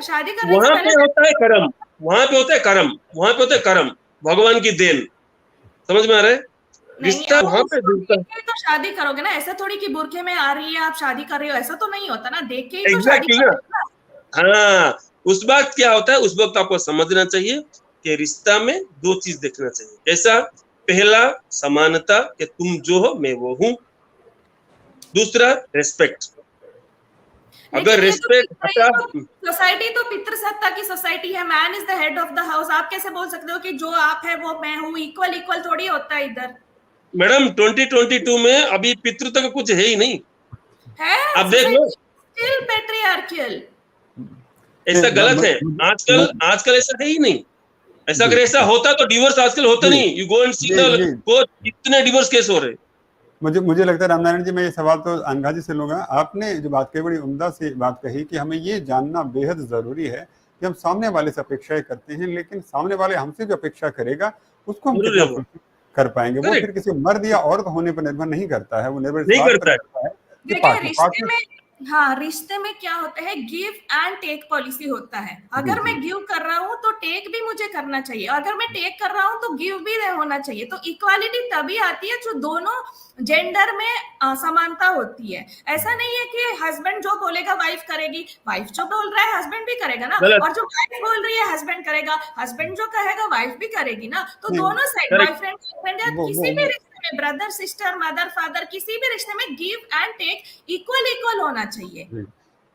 शादी करने से वहां पहले पे होता है कर्म, वहां पे होता है कर्म, वहां पे होता है कर्म, भगवान की देन। समझ में आ रहा है? नहीं, रिश्ता आप वहां पे उसको जुड़ता देख के ही तो शादी करोगे ना, ऐसा थोड़ी कि बुरखे में आ रही है आप शादी कर रहे हो, ऐसा तो नहीं होता ना, देख के ही है। तो शादी एग्जैक्टली ना। करोगे ना। हाँ, उस वक्त क्या होता है, उस वक्त आपको समझना चाहिए कि रिश्ता में दो चीज देखना चाहिए। कैसा? पहला समानता, कि तुम जो हो मैं वो हूं। दूसरा रेस्पेक्ट। अगर लेकिन ये रेस्पेक्ट हटा, तो सोसाइटी तो पितृसत्ता की सोसाइटी है, man is the head of the house. आप कैसे बोल सकते हो कि जो आप है वो मैं हूँ? इक्वल इक्वल थोड़ी होता है इधर। मैडम 2022 में अभी पितृत्व का कुछ है ही नहीं। है आप देख लो, स्टिल पेट्रियार्कियल। ऐसा गलत है आजकल, जी आजकल ऐसा है ही नहीं। ऐसा अगर जी ऐसा होता तो डिवोर्स आजकल होता जी नहीं। यू गो एंड सी जी द जी कोर्ट, इतने डिवोर्स केस हो रहे। मुझे लगता है रामनारायण जी, मैं ये सवाल तो अनघा जी से लूंगा। आपने जो बात कही बड़ी उम्दा सी बात कही कि हमें ये जानना बेहद जरूरी है कि हम सामने वाले से अपेक्षाएं करते हैं, लेकिन सामने वाले हमसे जो अपेक्षा करेगा उसको हम जरूर कितना है वो, fulfill कर पाएंगे। वो फिर करेक्ट, किसी मर्द या औरत होने पर निर्भर नहीं करता है, वो निर्भर इस नहीं बात पर करता है। करता है कि देखिए पार्टनर रिश्ते पार्टनर में, हाँ रिश्ते में क्या होता है, गिव एंड टेक पॉलिसी होता है। जी अगर जी मैं गिव कर रहा हूँ तो टेक भी मुझे करना चाहिए, अगर मैं टेक कर रहा हूँ तो गिव भी होना चाहिए। तो इक्वालिटी तभी आती है जो दोनों जेंडर में समानता होती है। ऐसा नहीं है कि हस्बैंड जो बोलेगा वाइफ करेगी, वाइफ जो बोल रहा है हस्बैंड भी करेगा ना, गलत, और जो वाइफ बोल रही है हस्बैंड करेगा, हस्बैंड जो कहेगा वाइफ भी करेगी ना। तो नहीं दोनों साइड, करेक्ट, बॉयफ्रेंड गर्लफ्रेंड या किसी भी वो रिश्ते में, ब्रदर सिस्टर मदर फादर, किसी भी रिश्ते में give and take equal equal होना चाहिए। जी।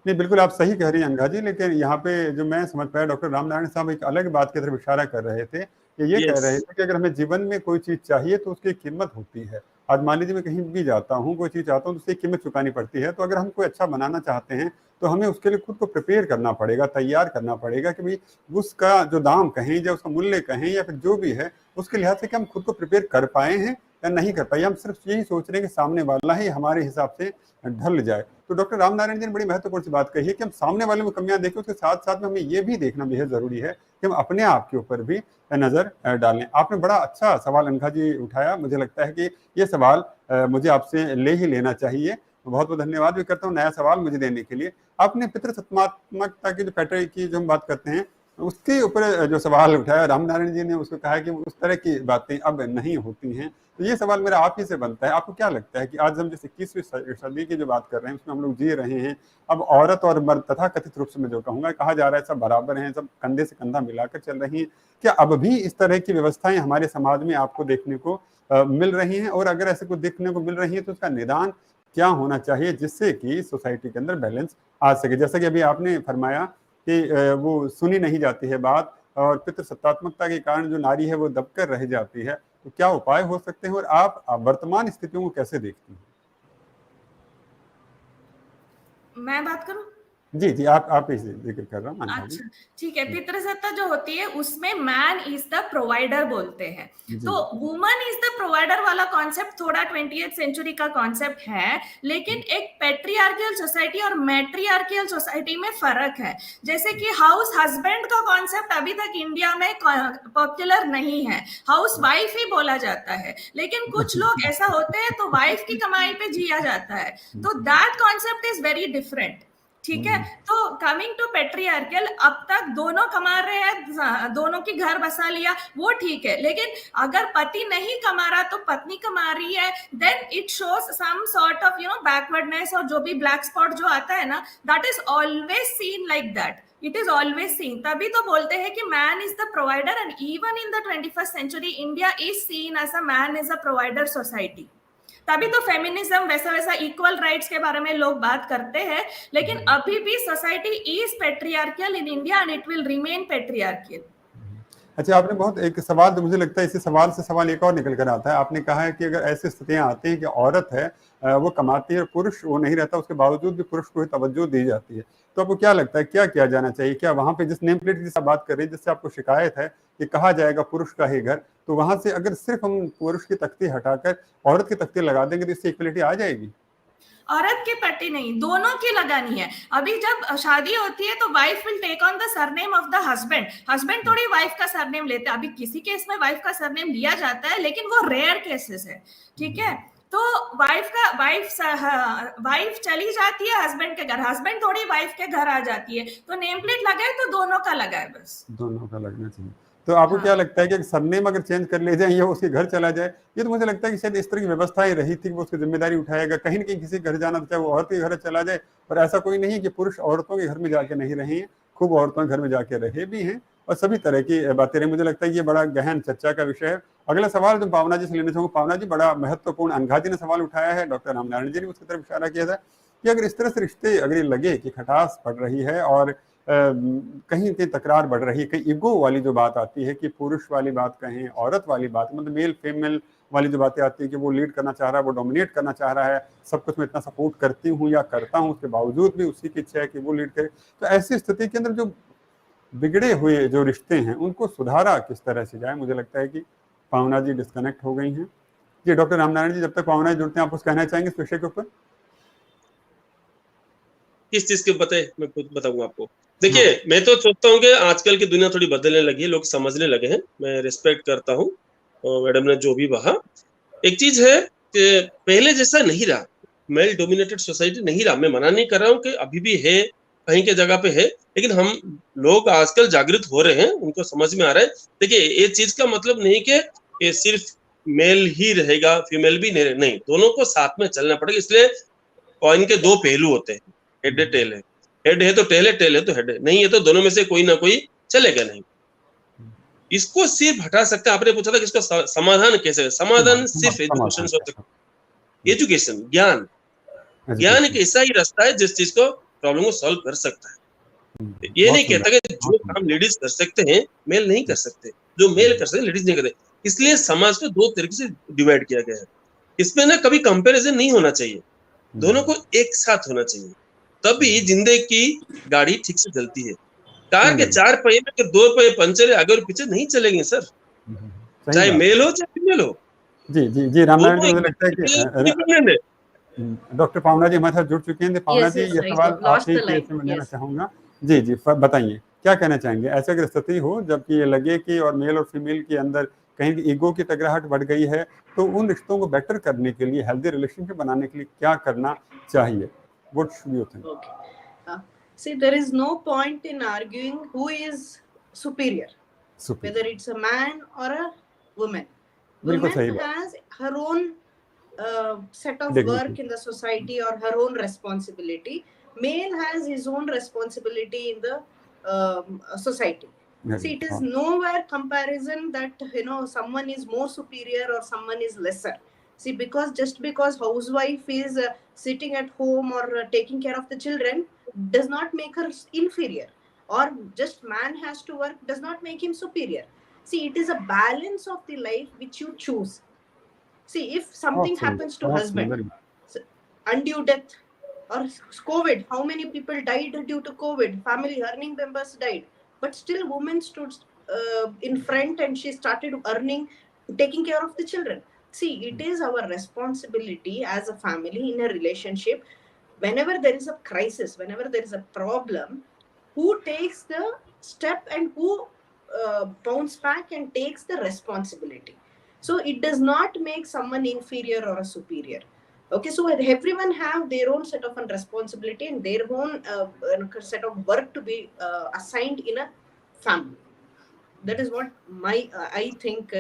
नहीं, बिल्कुल आप सही कह रही हैं अनघा जी, लेकिन यहाँ पे जो मैं समझ पाया, डॉक्टर रामनारायण साहब एक अलग बात की तरफ इशारा कर रहे थे कि ये कह यस, रहे थे कि अगर हमें जीवन में कोई चीज़ चाहिए तो उसकी कीमत होती है। आज मान लीजिए मैं कहीं भी जाता हूँ, कोई चीज़ चाहता हूँ तो उसकी कीमत चुकानी पड़ती है। तो अगर हम कोई अच्छा बनाना चाहते हैं तो हमें उसके लिए खुद को प्रिपेयर करना पड़ेगा, तैयार करना पड़ेगा कि भाई उसका जो दाम कहें या उसका मूल्य कहें या फिर जो भी है, उसके लिहाज से कि हम खुद को प्रिपेयर कर पाए हैं या नहीं कर पाए। हम सिर्फ यही सोच रहे हैं कि सामने वाला ही हमारे हिसाब से ढल जाए। तो डॉक्टर रामनारायण जी ने बड़ी महत्वपूर्ण सी बात कही है कि हम सामने वाले में कमियां देखें, उसके साथ साथ में हमें ये भी देखना बेहद जरूरी है कि हम अपने आप के ऊपर भी नजर डालें। आपने बड़ा अच्छा सवाल अनघा जी उठाया। मुझे लगता है कि ये सवाल मुझे आपसे ले ही लेना चाहिए। बहुत बहुत धन्यवाद भी करता हूँ नया सवाल मुझे देने के लिए। आपने पितृसत्तात्मकता की जो पैटर्न की जो हम बात करते हैं उसके ऊपर जो सवाल उठाया, रामनारायण जी ने उसको कहा कि उस तरह की बातें अब नहीं होती हैं। तो ये सवाल मेरा आप ही से बनता है, आपको क्या लगता है कि आज हम जिस 21वीं सदी की जो बात कर रहे हैं उसमें हम लोग जी रहे हैं, अब औरत और मर्द तथा कथित रूप से मैं जो कहूँगा, कहा जा रहा है सब बराबर हैं, सब कंधे से कंधा मिलाकर चल रही हैं। क्या अब भी इस तरह की व्यवस्थाएं हमारे समाज में आपको देखने को मिल रही हैं? और अगर ऐसे कुछ देखने को मिल रही है तो उसका निदान क्या होना चाहिए जिससे कि सोसाइटी के अंदर बैलेंस आ सके? जैसा कि अभी आपने फरमाया कि वो सुनी नहीं जाती है बात, और पितृसत्तात्मकता के कारण जो नारी है वो दबकर रह जाती है। तो क्या उपाय हो सकते हैं और आप वर्तमान स्थितियों को कैसे देखती हैं? मैं बात करूं? जी जी, आप इसे जिक्र कर रहा हूँ अनघा जी। अच्छा, ठीक है। पितृसत्ता जो होती है उसमें मैन इज द प्रोवाइडर बोलते हैं। जी तो वुमन इज द प्रोवाइडर वाला कॉन्सेप्ट थोड़ा 20th सेंचुरी का कॉन्सेप्ट है, लेकिन एक पेट्रियार्कियल सोसाइटी और मैट्रियार्कियल सोसाइटी में फर्क है। जैसे कि हाउस हस्बैंड का कॉन्सेप्ट अभी तक इंडिया में पॉपुलर नहीं है, हाउस वाइफ ही बोला जाता है। लेकिन कुछ लोग ऐसा होते हैं तो वाइफ की कमाई पे जिया जाता है, तो that concept is very different. ठीक है। तो कमिंग टू पेट्रियार्कल, अब तक दोनों कमा रहे हैं, दोनों की घर बसा लिया, वो ठीक है। लेकिन अगर पति नहीं कमा रहा तो पत्नी कमा रही है, then it shows some sort of backwardness, और जो भी ब्लैक स्पॉट जो आता है ना, that is always seen like that. It is always seen. तभी तो बोलते हैं कि man is the provider, and even in the 21st century India is seen as a man is a provider society. तभी तो फेमिनिज्म वैसा equal rights के बारे में लोग बात करते हैं, लेकिन अभी भी society is patriarchal in India and it will remain patriarchal. अच्छा, आपने बहुत एक सवाल, तो मुझे लगता है इसी सवाल से सवाल एक और निकल कर आता है। आपने कहा है कि अगर ऐसी स्थितियां आती हैं कि औरत है वो कमाती है, पुरुष वो नहीं रहता, उसके बावजूद भी पुरुष को ही तवज्जो दी जाती है, तो आपको क्या लगता है क्या किया जाना चाहिए? क्या वहां पे जिस नेम प्लेट की आप बात कर रही है, जिससे आपको शिकायत है कि कहा जाएगा पुरुष का ही घर, तो वहां से अगर सिर्फ हम पुरुष की तख्ती हटाकर औरत की तख्ती लगा देंगे तो इससे इक्वलिटी आ जाएगी? औरत की पट्टी नहीं, दोनों की लगानी है। अभी जब शादी होती है तो wife will take on the surname of the husband, husband थोड़ी वाइफ का सरनेम लेते हैं। अभी किसी केस में वाइफ का सरनेम लिया जाता है, लेकिन वो रेयर केसेस है, ठीक है। तो वाइफ चली जाती है हस्बैंड के घर, हस्बैंड थोड़ी वाइफ के घर आ जाती है, तो नेम प्लेट लगाए तो दोनों का लगाए, बस दोनों का लगना चाहिए। तो आपको क्या लगता है कि सरनेम अगर चेंज कर ले जाए या उसके घर चला जाए, ये तो मुझे लगता है कि शायद इस तरह की व्यवस्थाएं रही थी कि वो उसकी जिम्मेदारी उठाएगा, कहीं न कहीं किसी घर जाना तो चाहे वो औरत के घर चला जाए, पर ऐसा कोई नहीं है कि पुरुष औरतों के घर में जाके नहीं रहे हैं, खूब औरतों के घर में जाके रहे भी हैं और सभी तरह की बातें रही। मुझे लगता है ये बड़ा गहन चर्चा का विषय है। अगला सवाल जो पावना जी से लेना चाहूँगा, पावना जी बड़ा महत्वपूर्ण अनघा जी ने सवाल उठाया है, डॉक्टर रामनारायण जी ने उसकी तरफ इशारा किया था कि अगर इस तरह से रिश्ते अगर ये लगे कि खटास पड़ रही है और कहीं कहीं तकरार बढ़ रही है, कहीं ईगो वाली जो बात आती है कि पुरुष वाली बात कहें, औरत वाली बात, मतलब मेल फीमेल वाली जो बातें आती है कि वो लीड करना चाह रहा है, वो डोमिनेट करना चाह रहा है, सब कुछ मैं इतना सपोर्ट करती हूँ या करता हूँ, उसके बावजूद भी उसी की इच्छा है कि वो लीड करे। तो ऐसी स्थिति के अंदर जो बिगड़े हुए जो रिश्ते हैं उनको सुधारा किस तरह से जाए? मुझे लगता है कि पावना जी डिस्कनेक्ट हो गई हैं। जी डॉक्टर रामनारायण जी, जब तक पावना जी जुड़ते हैं, आप कुछ कहना चाहेंगे इस विषय के ऊपर? किस चीज के बताए, मैं खुद बताऊंगा आपको। देखिए, मैं तो सोचता हूँ कि आजकल की दुनिया थोड़ी बदलने लगी है, लोग समझने लगे हैं, मैं रिस्पेक्ट करता हूँ मैडम ने जो भी कहा। एक चीज है कि पहले जैसा नहीं रहा, मेल डोमिनेटेड सोसाइटी नहीं रहा। मैं मना नहीं कर रहा हूँ कि अभी भी है, कहीं के जगह पे है, लेकिन हम लोग आजकल जागृत हो रहे हैं, उनको समझ में आ रहा है। देखिए, ये चीज का मतलब नहीं कि सिर्फ मेल ही रहेगा, फीमेल भी नहीं, दोनों को साथ में चलना पड़ेगा। इसलिए कॉइन के दो पहलू होते हैं, हेड है टेल है, हेड है तो टेल है, टेल है तो हेड है, नहीं है तो दोनों में से कोई ना कोई चलेगा नहीं। इसको सिर्फ हटा सकते हैं। आपने पूछा था कि इसको समाधान कैसे है? समाधान सिर्फ एजुकेशन से हो सकता है। एजुकेशन, ज्ञान एक ऐसा ही रास्ता है जिस चीज को प्रॉब्लम को सॉल्व कर सकता है। ये नहीं कहता कि जो काम लेडीज कर सकते हैं मेल नहीं कर सकते, जो मेल कर सकते लेडीज नहीं करते। इसलिए समाज को दो तरीके से डिवाइड किया गया है। इसमें ना कभी कंपैरिजन नहीं होना चाहिए, दोनों को एक साथ होना चाहिए, तभी जिंदगी की गाड़ी ठीक से चलती है। कार के चार पहिए में अगर दो पहिए पंचर है, आगे और पीछे नहीं चलेंगे सर, चाहे मेल हो चाहे फीमेल हो। जी जी जी रामनारायण जी, मुझे लगता है कि डॉक्टर पावना जी हमारे साथ जुड़ चुके हैं। पावना जी, ये सवाल आप ही के मैं लेना चाहूंगा। जी जी, बताइए क्या कहना चाहेंगे? ऐसे अगर स्थिति हो जबकि ये लगे कि और मेल और फीमेल के अंदर कहीं ईगो की टकराहट बढ़ गई है, तो उन रिश्तों को बेटर करने के लिए, हेल्दी रिलेशनशिप बनाने के लिए क्या करना चाहिए? What should you think? Okay. See, there is no point in arguing who is superior, whether it's a man or a woman. Woman has her own set of work in the society or her own responsibility. Male has his own responsibility in the society. See, it is nowhere comparison that someone is more superior or someone is lesser. See, just because housewife is sitting at home or taking care of the children does not make her inferior, or just man has to work does not make him superior. See, it is a balance of the life which you choose. See, if something happens to husband, undue death or COVID, how many people died due to COVID? Family earning members died, but still woman stood in front and she started earning, taking care of the children. See, it is our responsibility as a family in a relationship. Whenever there is a crisis, whenever there is a problem, who takes the step and who bounce back and takes the responsibility. So it does not make someone inferior or a superior. Okay, so everyone have their own set of responsibility and their own set of work to be assigned in a family. That is what I think.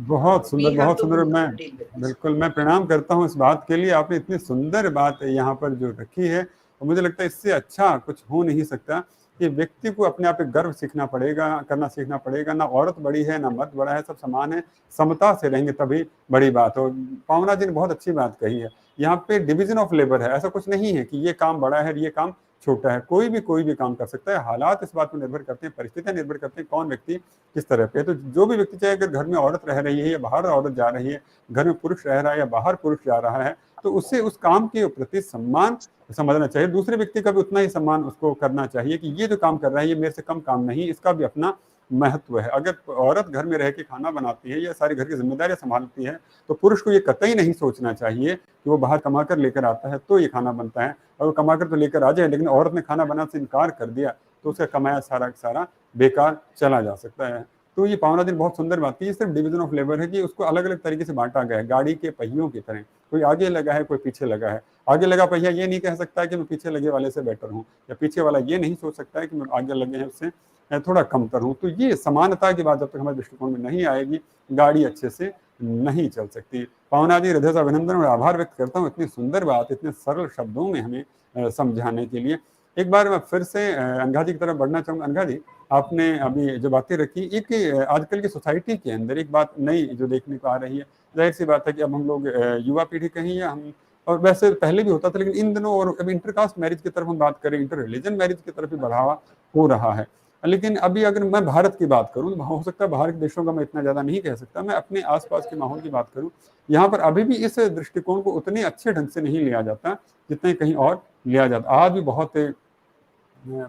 बहुत सुंदर। मैं बिल्कुल मैं प्रणाम करता हूँ इस बात के लिए। आपने इतनी सुंदर बात यहाँ पर जो रखी है, और मुझे लगता है इससे अच्छा कुछ हो नहीं सकता कि व्यक्ति को अपने आप पे गर्व सीखना पड़ेगा, करना सीखना पड़ेगा। ना औरत बड़ी है ना मर्द बड़ा है, सब समान है, समता से रहेंगे तभी बड़ी बात हो। पावना जी ने बहुत अच्छी बात कही है, यहाँ पे डिवीजन ऑफ लेबर है, ऐसा कुछ नहीं है कि ये काम बड़ा है ये काम छोटा है, कोई भी काम कर सकता है। हालात इस बात पर निर्भर करते हैं, परिस्थितियां निर्भर करते हैं कौन व्यक्ति किस तरह पे है। तो जो भी व्यक्ति, चाहे अगर घर में औरत रह रही है या बाहर औरत जा रही है, घर में पुरुष रह रहा है या बाहर पुरुष जा रहा है, तो उससे उस काम के प्रति सम्मान समझना चाहिए। दूसरे व्यक्ति का भी उतना ही सम्मान उसको करना चाहिए कि ये जो काम कर रहा है ये मेरे से कम काम नहीं, इसका भी अपना महत्व है। अगर औरत घर में रह के खाना बनाती है या सारी घर की जिम्मेदारियां संभालती है, तो पुरुष को ये कतई नहीं सोचना चाहिए कि वो बाहर कमा कर लेकर आता है तो ये खाना बनता है, और वो कमा कर तो लेकर आ जाए, लेकिन औरत ने खाना बनाने से इनकार कर दिया तो उसका कमाया सारा सारा बेकार चला जा सकता है। तो ये पावना दिन बहुत सुंदर बात है। ये सिर्फ डिवीजन ऑफ लेबर है कि उसको अलग अलग तरीके से बांटा गया है, गाड़ी के पहियों की तरह, कोई आगे लगा है कोई पीछे लगा है। आगे लगा पहिया ये नहीं कह सकता है कि मैं पीछे लगे वाले से बेटर हूँ, या पीछे वाला ये नहीं सोच सकता है कि मैं आगे लगे हैं उससे थोड़ा कमतर हूँ। तो ये समानता की बात जब तक हमारे दृष्टिकोण में नहीं आएगी, गाड़ी अच्छे से नहीं चल सकती। पावना जी, हृदय से अभिनंदन और आभार व्यक्त करता हूँ इतनी सुंदर बात इतने सरल शब्दों में हमें समझाने के लिए। एक बार मैं फिर से अनघा जी की तरफ बढ़ना चाहूँगा। अनघा जी, आपने अभी जो बातें रखी, एक आजकल की सोसाइटी के अंदर एक बात नई जो देखने को आ रही है, जाहिर सी बात है कि अब हम लोग युवा पीढ़ी कहीं या हम, और वैसे पहले भी होता था, लेकिन इन दिनों और अब इंटरकास्ट मैरिज की तरफ हम बात करें, इंटर रिलीजन मैरिज की तरफ भी बढ़ावा हो रहा है। लेकिन अभी अगर मैं भारत की बात करूं, हो सकता है बाहर के देशों का मैं इतना ज़्यादा नहीं कह सकता, मैं अपने आसपास के माहौल की बात करूं, यहाँ पर अभी भी इस दृष्टिकोण को उतने अच्छे ढंग से नहीं लिया जाता जितने कहीं और लिया जाता। आज भी बहुत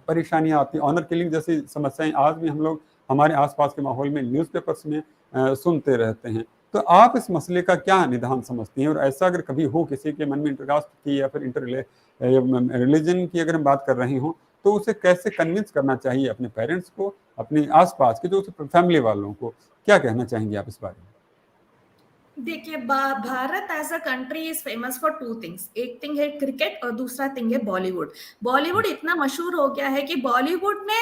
परेशानियां आती, ऑनर किलिंग जैसी समस्याएं आज भी हम लोग हमारे आसपास के माहौल में न्यूज़पेपर्स में सुनते रहते हैं। तो आप इस मसले का क्या निदान समझती हैं, और ऐसा अगर कभी हो किसी के मन में इंटरकास्ट की या फिर इंटर रिलीजन की अगर हम बात कर रही हूँ, तो उसे कैसे कन्विंस करना चाहिए अपने पेरेंट्स को, अपने आसपास के जो फैमिली वालों को, क्या कहना चाहेंगे आप इस बारे में? देखिए, Bharat as a country is famous for two things. एक थिंग है क्रिकेट और दूसरा थिंग है बॉलीवुड। बॉलीवुड इतना मशहूर हो गया है कि बॉलीवुड ने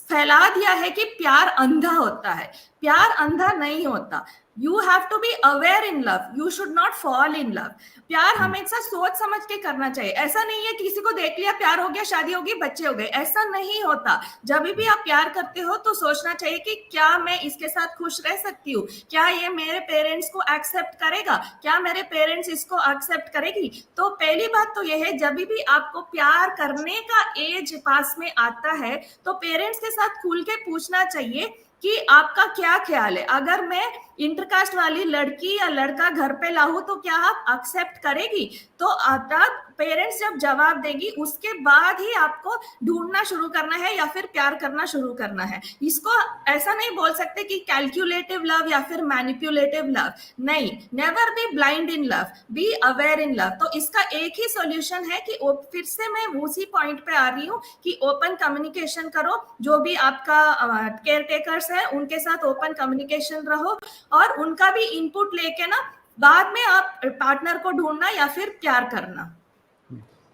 फैला दिया है कि प्यार अंधा होता है। प्यार अंधा नहीं होता। You have to be aware in love, you should not fall in love. प्यार हमेशा सोच समझ के करना चाहिए। ऐसा नहीं है कि किसी को देख लिया, प्यार हो गया, शादी हो गई, बच्चे हो गए, ऐसा नहीं होता। जब भी आप प्यार करते हो तो सोचना चाहिए कि क्या मैं इसके साथ खुश रह सकती हूँ, क्या ये मेरे पेरेंट्स को एक्सेप्ट करेगा, क्या मेरे पेरेंट्स इसको एक्सेप्ट करेगी। तो पहली बात तो यह है, जब भी आपको प्यार करने का एज पास में आता है तो पेरेंट्स के साथ खुल के पूछना चाहिए कि आपका क्या ख्याल है। अगर मैं इंटरकास्ट वाली लड़की या लड़का घर पे लाऊं तो क्या आप एक्सेप्ट करेगी। तो तब पेरेंट्स जब जवाब देगी उसके बाद ही आपको ढूंढना शुरू करना है या फिर प्यार करना शुरू करना है। इसको ऐसा नहीं बोल सकते कि कैलकुलेटिव लव या फिर मैनिपुलेटिव लव, नहीं। Never be blind in love, B aware in love. तो इसका एक ही सॉल्यूशन है कि फिर से मैं उसी पॉइंट पे आ रही हूँ कि ओपन कम्युनिकेशन करो। जो भी आपका केयर टेकर्स है उनके साथ ओपन कम्युनिकेशन रहो और उनका भी इनपुट लेके ना बाद में आप पार्टनर को ढूंढना या फिर प्यार करना।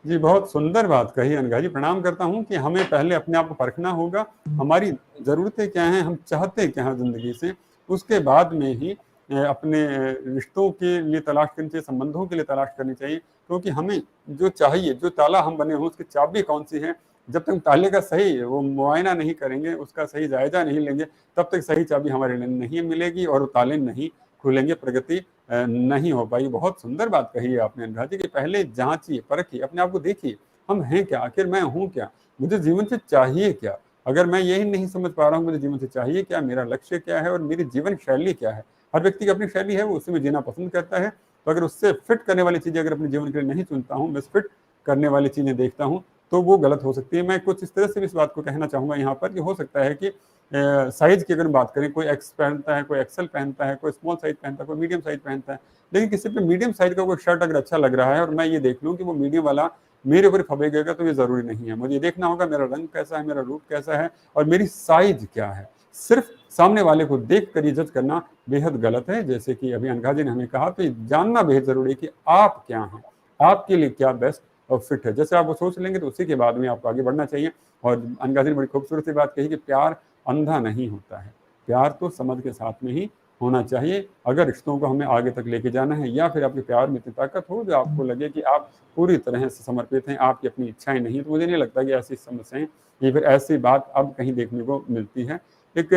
जी, बहुत सुंदर बात कही अनघा जी, प्रणाम करता हूँ कि हमें पहले अपने आप को परखना होगा, हमारी ज़रूरतें क्या हैं, हम चाहते क्या हैं ज़िंदगी से, उसके बाद में ही अपने रिश्तों के लिए तलाश करनी चाहिए, संबंधों के लिए तलाश करनी चाहिए। क्योंकि हमें जो चाहिए, जो ताला हम बने हों उसकी चाबी कौन सी है, जब तक ताले का सही वो मुआयना नहीं करेंगे, उसका सही जायजा नहीं लेंगे, तब तक सही चाबी हमारे लिए नहीं मिलेगी और ताले नहीं खुलेंगे, प्रगति नहीं हो पाई। बहुत सुंदर बात कही है आपने अनघा जी कि पहले जांचिए, परखिए, अपने आप को देखिए, हम हैं क्या, आखिर मैं हूँ क्या, मुझे जीवन से चाहिए क्या। अगर मैं यही नहीं समझ पा रहा हूँ मुझे जीवन से चाहिए क्या, मेरा लक्ष्य क्या है और मेरी जीवन शैली क्या है। हर व्यक्ति की अपनी शैली है, वो उसी में जीना पसंद करता है। तो अगर उससे फिट करने वाली चीज़ें अगर अपने जीवन के लिए नहीं चुनता हूँ, बस फिट करने वाली चीज़ें देखता हूँ, तो वो गलत हो सकती है। मैं कुछ इस तरह से भी इस बात को कहना चाहूँगा यहाँ पर कि हो सकता है कि साइज की अगर बात करें, कोई एक्स पहनता है, कोई एक्सेल पहनता है, कोई स्मॉल साइज पहनता है, कोई मीडियम साइज पहनता है, लेकिन किसी पे मीडियम साइज का कोई शर्ट अगर अच्छा लग रहा है और मैं ये देख लूँ कि वो मीडियम वाला मेरे ऊपर फबेगा, तो ये ज़रूरी नहीं है। मुझे देखना होगा मेरा रंग कैसा है, मेरा रूप कैसा है और मेरी साइज क्या है। सिर्फ सामने वाले को देख कर ये जज करना बेहद गलत है। जैसे कि अभी अनघा जी ने हमें कहा, तो जानना बेहद ज़रूरी है कि आप क्या हैं, आपके लिए क्या बेस्ट और फिट है। जैसे आप वो सोच लेंगे तो उसी के बाद में आपको आगे बढ़ना चाहिए। और अनघा जी ने बड़ी खूबसूरत सी बात कही कि प्यार अंधा नहीं होता है, प्यार तो समझ के साथ में ही होना चाहिए। अगर रिश्तों को हमें आगे तक लेके जाना है, या फिर आपके प्यार में इतनी ताकत हो जो आपको लगे कि आप पूरी तरह से समर्पित हैं, आपकी अपनी इच्छाएं नहीं, तो मुझे नहीं लगता कि ऐसी समस्याएं या फिर ऐसी बात अब कहीं देखने को मिलती है। एक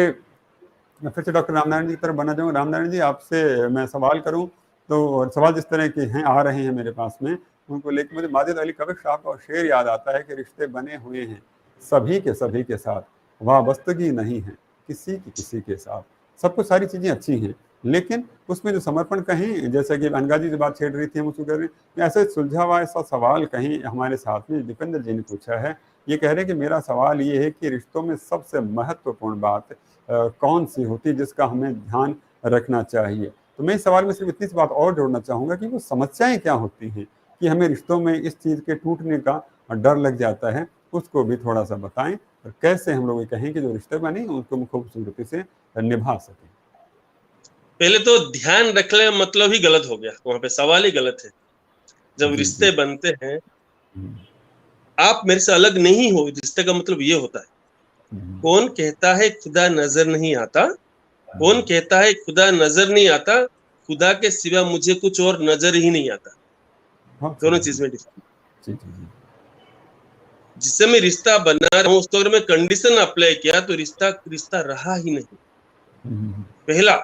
मैं फिर से डॉक्टर रामनारायण जी की तरफ बना जाऊँ। रामनारायण जी, आपसे मैं सवाल करूँ तो सवाल जिस तरह के हैं आ रहे हैं मेरे पास में, उनको लेकर मुझे माजिद अली कबीर साहब का शेर याद आता है कि रिश्ते बने हुए हैं सभी के साथ, वाबस्तगी नहीं है किसी के साथ। सब कुछ सारी चीज़ें अच्छी हैं, लेकिन उसमें जो समर्पण कहीं, जैसा कि अनगा जी जो बात छेड़ रही थी, हम उसको कह रहे हैं, ऐसे सुलझा हुआ ऐसा सवाल कहीं हमारे साथ में दीपेंद्र जी ने पूछा है। ये कह रहे हैं कि मेरा सवाल ये है कि रिश्तों में सबसे महत्वपूर्ण बात कौन सी होती है जिसका हमें ध्यान रखना चाहिए। तो मैं इस सवाल में सिर्फ इतनी सी बात और जोड़ना चाहूँगा कि वो समस्याएं क्या होती हैं कि हमें रिश्तों में इस चीज़ के टूटने का डर लग जाता है, उसको भी थोड़ा सा बताएं और कैसे हम लोग ये कहें कि जो रिश्ते बने उनको हम खूबसूरती से निभा सकें। पहले तो ध्यान रखने मतलब ही गलत हो गया, वहां पे सवाल ही गलत है। जब रिश्ते बनते हैं, आप मेरे से अलग नहीं हो, रिश्ते का मतलब ये होता है। कौन कहता है खुदा नजर नहीं आता, कौन कहता है खुदा नजर नहीं आता, खुदा के सिवा मुझे कुछ और नजर ही नहीं आता। दोनों चीज में डिफरेंस। जिससे मैं रिश्ता बना रहा हूँ उसको अगर मैं कंडीशन अप्लाई किया तो रिश्ता रहा ही नहीं। पहला,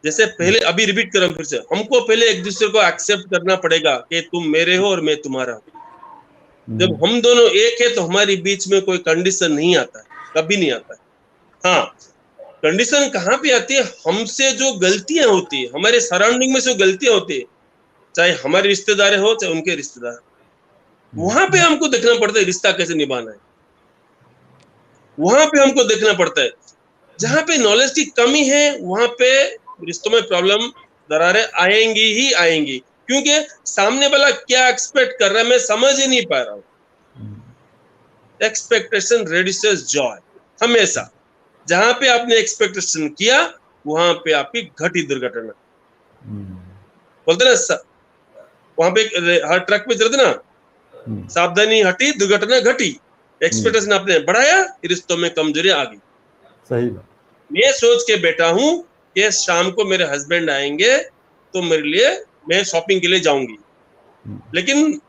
जैसे पहले, अभी रिपीट कर रहा हूं फिर से, हमको पहले एक दूसरे को एक्सेप्ट करना पड़ेगा कि तुम मेरे हो और मैं तुम्हारा हूं। जब हम दोनों एक है तो हमारे बीच में कोई कंडीशन नहीं आता है, कभी नहीं आता है। हाँ, कंडीशन कहाँ पे आती है? हमसे जो गलतियां होती है, हमारे सराउंडिंग में जो गलतियां होती है, चाहे हमारे रिश्तेदार हो चाहे उनके रिश्तेदार, वहां पे हमको देखना पड़ता है रिश्ता कैसे निभाना है। वहां पे हमको देखना पड़ता है। जहां पे नॉलेज की कमी है वहां पे रिश्तों में प्रॉब्लम, दरारें आएंगी ही आएंगी, क्योंकि सामने वाला क्या एक्सपेक्ट कर रहा है मैं समझ ही नहीं पा रहा हूं। Expectation reduces joy. हमेशा जहां पे आपने एक्सपेक्टेशन किया वहां पे आपकी घटी दुर्घटना। बोलते ना, वहां पे हर ट्रक पे चलते ना, सावधानी हटी दुर्घटना घटी। एक्सपेक्टेशन आपने बढ़ाया, रिश्तों में कमजोरी आ गई। सही बात। मैं सोच के बैठा हूं कि शाम को मेरे हस्बैंड आएंगे तो मेरे लिए मैं शॉपिंग के लिए जाऊंगी, लेकिन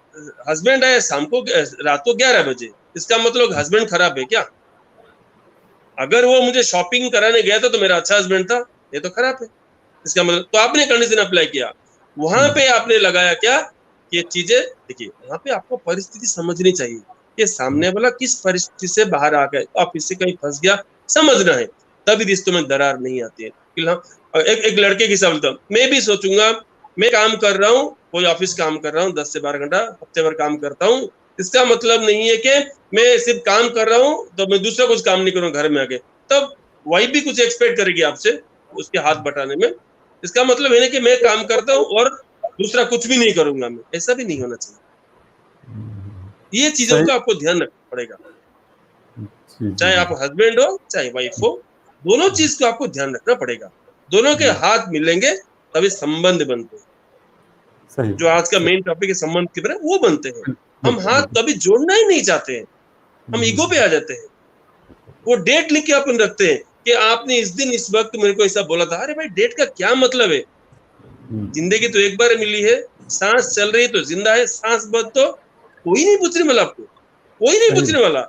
हस्बैंड आए शाम को, रात को 11 बजे। इसका मतलब हस्बैंड खराब है क्या? अगर वो मुझे शॉपिंग कराने गया था तो मेरा अच्छा हस्बैंड था, ये तो खराब है। इसका मतलब तो आपने कंडीशन अप्लाई किया, वहां पे आपने लगाया क्या? ये चीजें देखिए, वहां पे आपको परिस्थिति समझनी चाहिए कि सामने वाला किस परिस्थिति से बाहर आ गया, ऑफिस से कहीं फंस गया, समझना है, तभी रिश्तों में दरार नहीं आती है। एक लड़के के हिसाब से मैं भी सोचूंगा, मैं काम कर रहा हूँ, कोई ऑफिस काम कर रहा हूँ, 10 से 12 घंटा हफ्ते भर काम करता हूँ। इसका मतलब नहीं है कि मैं सिर्फ काम कर रहा हूँ तो मैं दूसरा कुछ काम नहीं करूँगा घर में आके, तब वही भी कुछ एक्सपेक्ट करेगी आपसे उसके हाथ बटाने में। इसका मतलब है ना कि मैं काम करता हूँ और दूसरा कुछ भी नहीं करूंगा मैं, ऐसा भी नहीं होना चाहिए। ये चीजों का आपको ध्यान रखना पड़ेगा, चाहे आप हस्बैंड हो चाहे वाइफ हो, दोनों चीज को आपको ध्यान रखना पड़ेगा। दोनों के हाथ मिलेंगे तभी संबंध बनते हैं। जो आज का मेन टॉपिक है संबंध की तरह, वो बनते हैं। हम हाथ कभी जोड़ना ही नहीं चाहते हैं, हम ईगो पे आ जाते हैं। वो डेट लिख के अपन रखते हैं कि आपने इस दिन इस वक्त मेरे को ऐसा बोला था। अरे भाई, डेट का क्या मतलब है? जिंदगी तो एक बार मिली है, सांस चल रही तो जिंदा है, सांस बंद तो कोई नहीं पूछने वाला, आपको कोई नहीं पूछने वाला।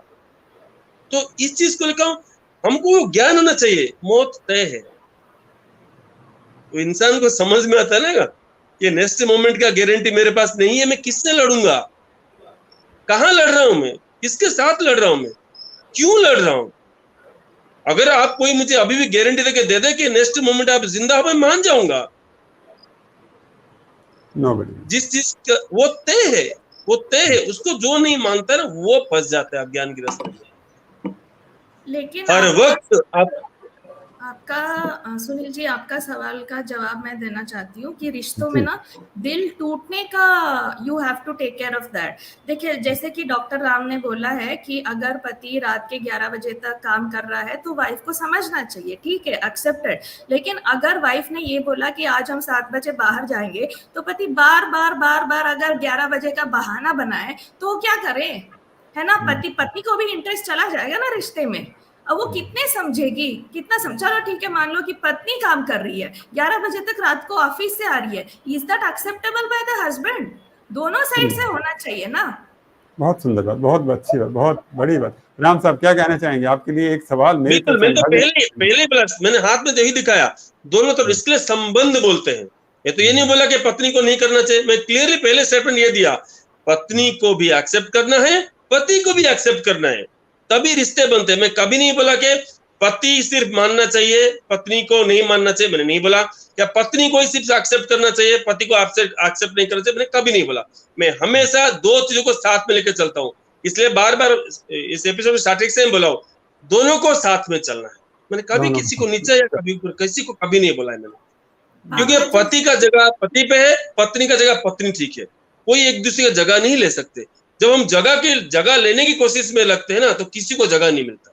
तो इस चीज को लेकर हमको ज्ञान होना चाहिए, मौत तय है। तो इंसान को समझ में आता है ना कि नेक्स्ट मोमेंट का गारंटी मेरे पास नहीं है, मैं किससे लड़ूंगा, कहां लड़ रहा हूं मैं, किसके साथ लड़ रहा हूं मैं, क्यों लड़ रहा हूं। अगर आप कोई मुझे अभी भी गारंटी देके दे दे कि नेक्स्ट मोमेंट आप जिंदा हो, मैं मान जाऊंगा। जिस चीज का वो तय है, वो तय है, उसको जो नहीं मानता ना वो फंस जाता है अज्ञान की रास्ते में। लेकिन हर वक्त आपका सुनील जी, आपका सवाल का जवाब मैं देना चाहती हूँ कि रिश्तों में ना दिल टूटने का you have to take care of that. देखिए, जैसे कि डॉक्टर राम ने बोला है कि अगर पति रात के 11 बजे तक काम कर रहा है तो वाइफ को समझना चाहिए, ठीक है, एक्सेप्टेड। लेकिन अगर वाइफ ने ये बोला कि आज हम 7 बजे बाहर जाएंगे तो पति बार बार अगर 11 बजे का बहाना बनाए तो क्या करे, है ना? पति को भी इंटरेस्ट चला जाएगा ना रिश्ते में। अब वो कितने समझेगी, कितना चलो ठीक है, मान लो कि पत्नी काम कर रही है, 11 बजे तक रात को ऑफिस से आ रही है, is that acceptable by the husband? दोनों साइड से होना चाहिए ना। बहुत सुंदर बात, बहुत अच्छी बात, बहुत बड़ी बात। राम साहब क्या कहना चाहेंगे? आपके लिए एक सवाल मैं तो पहले मैंने हाथ में यही दिखाया, दोनों तो इसके लिए संबंध बोलते हैं। ये तो ये नहीं बोला कि पत्नी को नहीं करना चाहिए, मैं क्लियरली पहले स्टेटमेंट ये दिया, पत्नी को भी एक्सेप्ट करना है, पति को भी एक्सेप्ट करना है, तभी रिश्ते बनते हैं। मैं कभी नहीं बोला कि पति सिर्फ मानना चाहिए, पत्नी को नहीं मानना चाहिए, मैंने नहीं बोला। क्या पत्नी को ही सिर्फ एक्सेप्ट करना चाहिए, पति को एक्सेप्ट नहीं करना चाहिए, मैंने कभी नहीं बोला। मैं हमेशा दो चीजों को साथ में लेकर चलता हूँ। इसलिए बार बार इस एपिसोड स्टार्टिंग से बोला हूँ, दोनों को साथ में चलना है। मैंने कभी किसी को नीचे या कभी ऊपर किसी को कभी नहीं बोला है मैंने, क्योंकि पति का जगह पति पे है, पत्नी का जगह पत्नी ठीक है, कोई एक दूसरे का जगह नहीं ले सकते। जब हम जगह लेने की कोशिश में लगते हैं ना, तो किसी को जगह नहीं मिलता।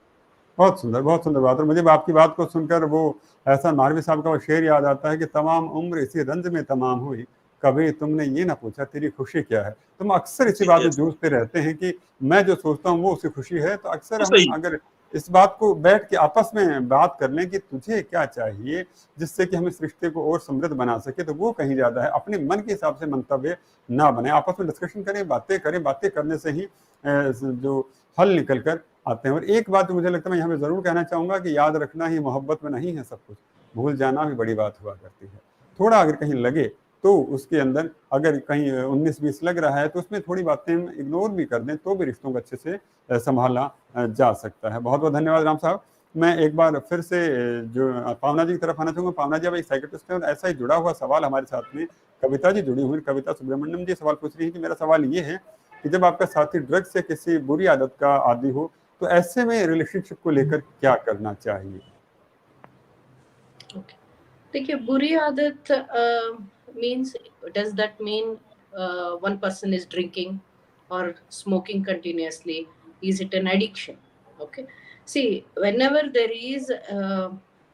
बहुत सुंदर बात। और मुझे आपकी बात को सुनकर वो ऐसा नारवी साहब का वो शेर याद आता है कि तमाम उम्र इसी रंज में तमाम हुई, कभी तुमने ये ना पूछा तेरी खुशी क्या है। तो हम अक्सर इसी बात में जूझते रहते हैं कि मैं जो सोचता हूँ वो उसकी खुशी है। तो अक्सर हम अगर इस बात को बैठ के आपस में बात कर लें कि तुझे क्या चाहिए, जिससे कि हम इस रिश्ते को और समृद्ध बना सके, तो वो कहीं ज्यादा है। अपने मन के हिसाब से मंतव्य ना बने, आपस में डिस्कशन करें, बातें करने से ही जो हल निकल कर आते हैं। और एक बात जो मुझे लगता है मैं यहाँ पे जरूर कहना चाहूंगा कि याद रखना ही मोहब्बत में नहीं है सब कुछ, भूल जाना भी बड़ी बात हुआ करती है। थोड़ा अगर कहीं लगे तो उसके अंदर अगर कहीं 19-20 लग रहा है तो उसमें थोड़ी बातें हम इग्नोर भी कर दें तो भी रिश्तों को अच्छे से संभाला जा सकता है। बहुत बहुत धन्यवाद राम साहब। मैं एक बार फिर से जो पावना जी की तरफ आना चाहूँगा। पावना जी अब एक साइकियाट्रिस्ट है और ऐसा ही जुड़ा हुआ सवाल हमारे साथ में कविता जी जुड़ी हुई। कविता सुब्रमण्यम जी सवाल पूछ रही है कि मेरा सवाल ये है कि जब आपका साथी ड्रग्स से किसी बुरी आदत का आदी हो तो ऐसे में रिलेशनशिप को लेकर क्या करना चाहिए? देखिए, बुरी आदत means, does that mean one person is drinking or smoking continuously? Is it an addiction? Okay, see, whenever there is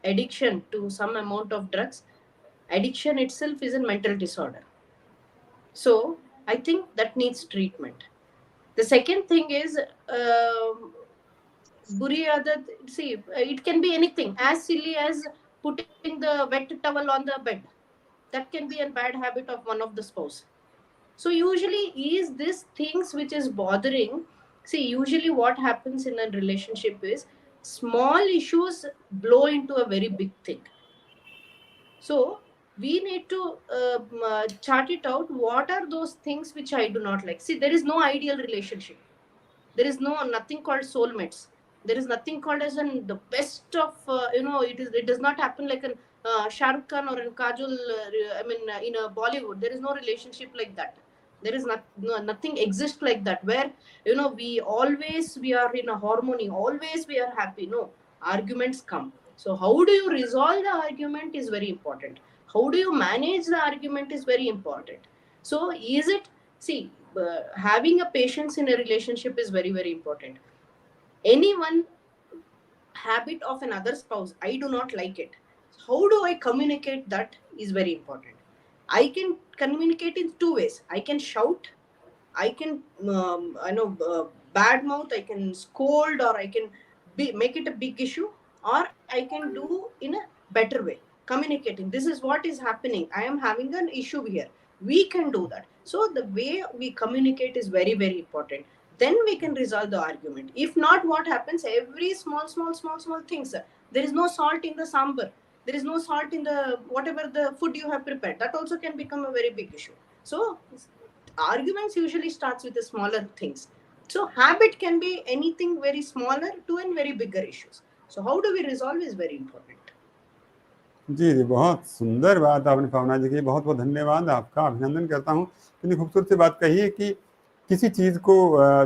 addiction to some amount of drugs, addiction itself is a mental disorder. So I think that needs treatment. The second thing is buri adat. See, it can be anything as silly as putting the wet towel on the bed. That can be a bad habit of one of the spouse. So usually is this things which is bothering. See, usually what happens in a relationship is small issues blow into a very big thing. So we need to chart it out. What are those things which I do not like? See, there is no ideal relationship. There is nothing called soulmates. There is nothing called as the best of it does not happen like an Shah Rukh Khan or an Kajol. In a Bollywood, there is no relationship like that. There is nothing exists like that where we are in a harmony, always we are happy. No, arguments come. So how do you resolve the argument is very important. How do you manage the argument is very important. So is it, see, having a patience in a relationship is very, very important. Any one habit of another spouse, I do not like it. How do I communicate that is very important. I can communicate in two ways. I can shout, I can bad mouth, I can scold, or I can make it a big issue, or I can do in a better way, communicating. This is what is happening. I am having an issue here. We can do that. So the way we communicate is very, very important. Then we can resolve the argument. If not, what happens? Every small things. There is no salt in the sambar. There is no salt in the whatever the food you have prepared. That also can become a very big issue. So arguments usually starts with the smaller things. So habit can be anything very smaller to and very bigger issues. So how do we resolve is very important. जी जी, बहुत सुंदर बात आपने पावना जी की, बहुत बहुत धन्यवाद आपका, अभिनंदन करता हूँ। इतनी खूबसूरत सी बात कही है कि किसी चीज़ को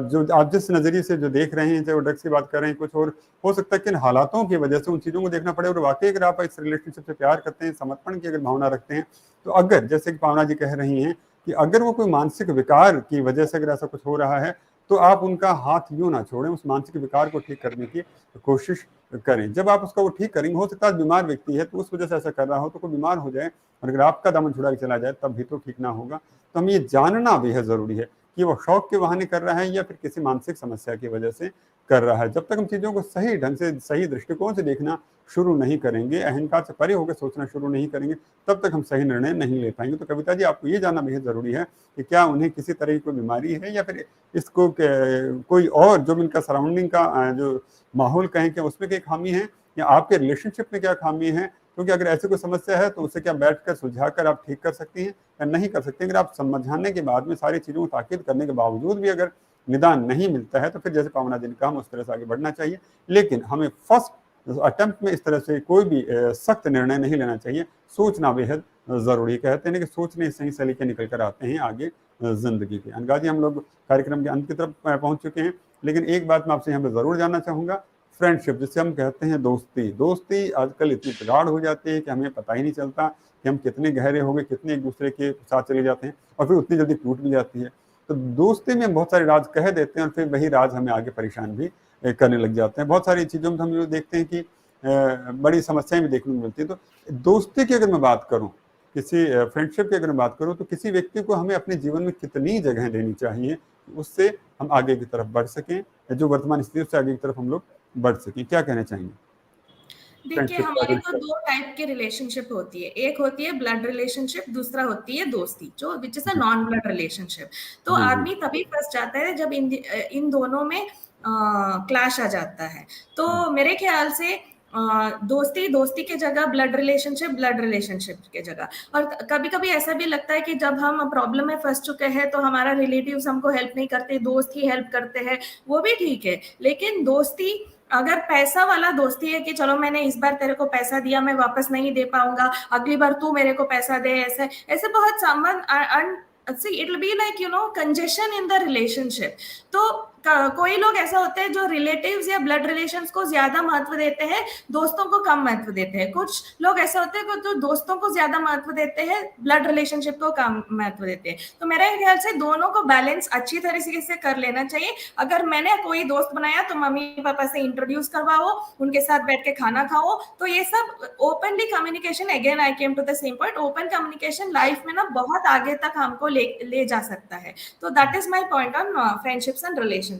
जो आप जिस नज़रिए से जो देख रहे हैं, चाहे वो ड्रग्स की बात कर रहे हैं, कुछ और हो सकता है कि इन हालातों की वजह से उन चीज़ों को देखना पड़े। और वाकई अगर आप इस रिलेशनशिप से प्यार करते हैं, समर्पण की अगर भावना रखते हैं, तो अगर जैसे कि पावना जी कह रही हैं कि अगर वो कोई मानसिक विकार की वजह से अगर ऐसा कुछ हो रहा है तो आप उनका हाथ यूँ ना छोड़ें, उस मानसिक विकार को ठीक करने की कोशिश करें। जब आप उसका वो ठीक करेंगे, हो सकता है बीमार व्यक्ति है तो उस वजह से ऐसा कर रहा हो, तो कोई बीमार हो जाए और अगर आपका दामन छुड़ा के चला जाए तब भी तो ठीक ना होगा। तो हम ये जानना भी है ज़रूरी है कि वो शौक के बहाने कर रहा है या फिर किसी मानसिक समस्या की वजह से कर रहा है। जब तक हम चीज़ों को सही ढंग से, सही दृष्टिकोण से देखना शुरू नहीं करेंगे, अहंकार से परे होकर सोचना शुरू नहीं करेंगे, तब तक हम सही निर्णय नहीं ले पाएंगे। तो कविता जी, आपको ये जानना बेहद ज़रूरी है कि क्या उन्हें किसी तरह की कोई बीमारी है या फिर इसको कोई और जो इनका सराउंडिंग का जो माहौल कहें कि उसमें क्या खामी है, या आपके रिलेशनशिप में क्या खामी है क्योंकि अगर ऐसी कोई समस्या है तो उसे क्या बैठकर सुलझाकर आप ठीक कर सकती हैं या नहीं कर सकती हैं। अगर आप समझाने के बाद में सारी चीज़ों को ताकीद करने के बावजूद भी अगर निदान नहीं मिलता है तो फिर जैसे पावना जी ने कहा, उस तरह से आगे बढ़ना चाहिए। लेकिन हमें फर्स्ट अटेम्प्ट में इस तरह से कोई भी सख्त निर्णय नहीं लेना चाहिए। सोचना बेहद ज़रूरी, कहते हैं कि सोचने से ही सलीके निकल कर आते हैं आगे ज़िंदगी के। अनघा जी, हम लोग कार्यक्रम के अंत की तरफ पहुंच चुके हैं, लेकिन एक बात मैं आपसे यहाँ पे ज़रूर जानना चाहूँगा, फ्रेंडशिप जिसे हम कहते हैं दोस्ती आजकल इतनी प्रगाढ़ हो जाती है कि हमें पता ही नहीं चलता कि हम कितने गहरे हो गए, कितने एक दूसरे के साथ चले जाते हैं और फिर उतनी जल्दी टूट भी जाती है। तो दोस्ती में हम बहुत सारे राज कह देते हैं और फिर वही राज हमें आगे परेशान भी करने लग जाते हैं। बहुत सारी चीज़ों में हम ये देखते हैं कि बड़ी समस्याएं भी देखने को मिलती है। तो दोस्ती की अगर मैं बात करूं, किसी फ्रेंडशिप की अगर मैं बात करूं, तो किसी व्यक्ति को हमें अपने जीवन में कितनी जगह देनी चाहिए उससे हम आगे की तरफ बढ़ सकें, जो वर्तमान स्थिति से आगे की तरफ हम लोग बढ़ सकें, क्या कहना चाहेंगे? देखिए, हमारी तो 2 टाइप की रिलेशनशिप होती है। एक होती है ब्लड रिलेशनशिप, दूसरा होती है दोस्ती, जो which is a non blood relationship. तो आदमी तभी फँस जाता है जब इन दोनों में क्लैश आ जाता है। तो मेरे ख्याल से दोस्ती की जगह ब्लड रिलेशनशिप के जगह। और कभी-कभी ऐसा भी लगता है कि जब हम प्रॉब्लम में फँस चुके हैं तो हमारा रिलेटिव्स हमको हेल्प नहीं करते, दोस्त ही हेल्प करते हैं, वो भी ठीक है। लेकिन दोस्ती अगर पैसा वाला दोस्ती है कि चलो मैंने इस बार तेरे को पैसा दिया, मैं वापस नहीं दे पाऊंगा, अगली बार तू मेरे को पैसा दे, ऐसे ऐसे बहुत संबंध see it will be like congestion in the relationship। तो कोई लोग ऐसा होते हैं जो रिलेटिव्स या ब्लड रिलेशंस को ज्यादा महत्व देते हैं, दोस्तों को कम महत्व देते हैं। कुछ लोग ऐसे होते हैं जो दोस्तों को ज्यादा महत्व देते हैं, ब्लड रिलेशनशिप को कम महत्व देते हैं। तो मेरे ख्याल से दोनों को बैलेंस अच्छी तरीके से कर लेना चाहिए। अगर मैंने कोई दोस्त बनाया तो मम्मी पापा से इंट्रोड्यूस करवाओ, उनके साथ बैठ के खाना खाओ। तो ये सब openly communication, again I came to the same point, open communication life में ना बहुत आगे तक हमको ले जा सकता है। तो that is my point on friendships and relationships.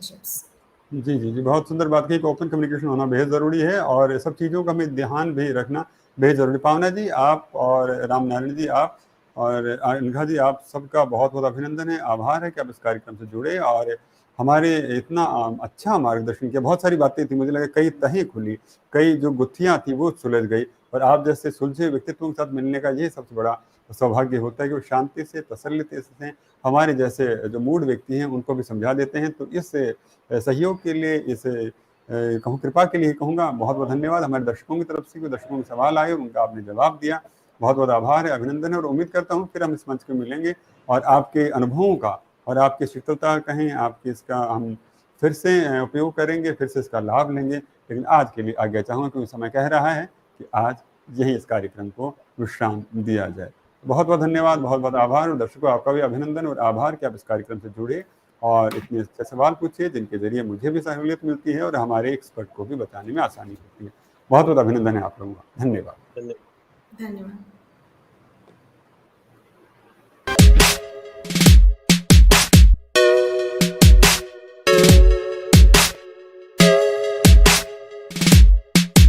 जी, बहुत सुंदर बात कही कि ओपन कम्युनिकेशन होना बेहद ज़रूरी है और सब चीज़ों का हमें ध्यान भी रखना बेहद ज़रूरी। पावना जी आप और रामनारायण जी आप और अनघा जी, आप सबका बहुत बहुत अभिनंदन है, आभार है कि आप इस कार्यक्रम से जुड़े और हमारे इतना अच्छा मार्गदर्शन किया। बहुत सारी बातें थी, मुझे लगा कई तहें खुली, कई जो गुत्थियाँ थी वो सुलझ गई और आप जैसे सुलझे व्यक्तित्वों के साथ मिलने का ये सबसे बड़ा सौभाग्य होता है कि वो शांति से, तसल्ली से हमारे जैसे जो मूड व्यक्ति हैं उनको भी समझा देते हैं। तो इस सहयोग के लिए, इस कहूँ कृपा के लिए कहूँगा बहुत बहुत धन्यवाद। हमारे दर्शकों की तरफ से, दर्शकों के सवाल आए उनका आपने जवाब दिया, बहुत बहुत आभार है, अभिनंदन है और उम्मीद करता हूँ फिर हम इस मंच पे मिलेंगे और आपके अनुभवों का और आपकी शीतलता कहें, आपकी इसका हम फिर से उपयोग करेंगे, फिर से इसका लाभ लेंगे। लेकिन आज के लिए आज्ञा चाहूँगा क्योंकि समय कह रहा है कि आज यही इस कार्यक्रम को विश्राम दिया जाए। बहुत बहुत धन्यवाद, बहुत बहुत आभार और दर्शकों आपका भी अभिनंदन और आभार कि आप इस कार्यक्रम से जुड़े और इतने अच्छे सवाल पूछे जिनके जरिए मुझे भी सहूलियत मिलती है और हमारे एक्सपर्ट को भी बताने में आसानी होती है। बहुत बहुत अभिनंदन है आप लोगों का। धन्यवाद। धन्यवाद।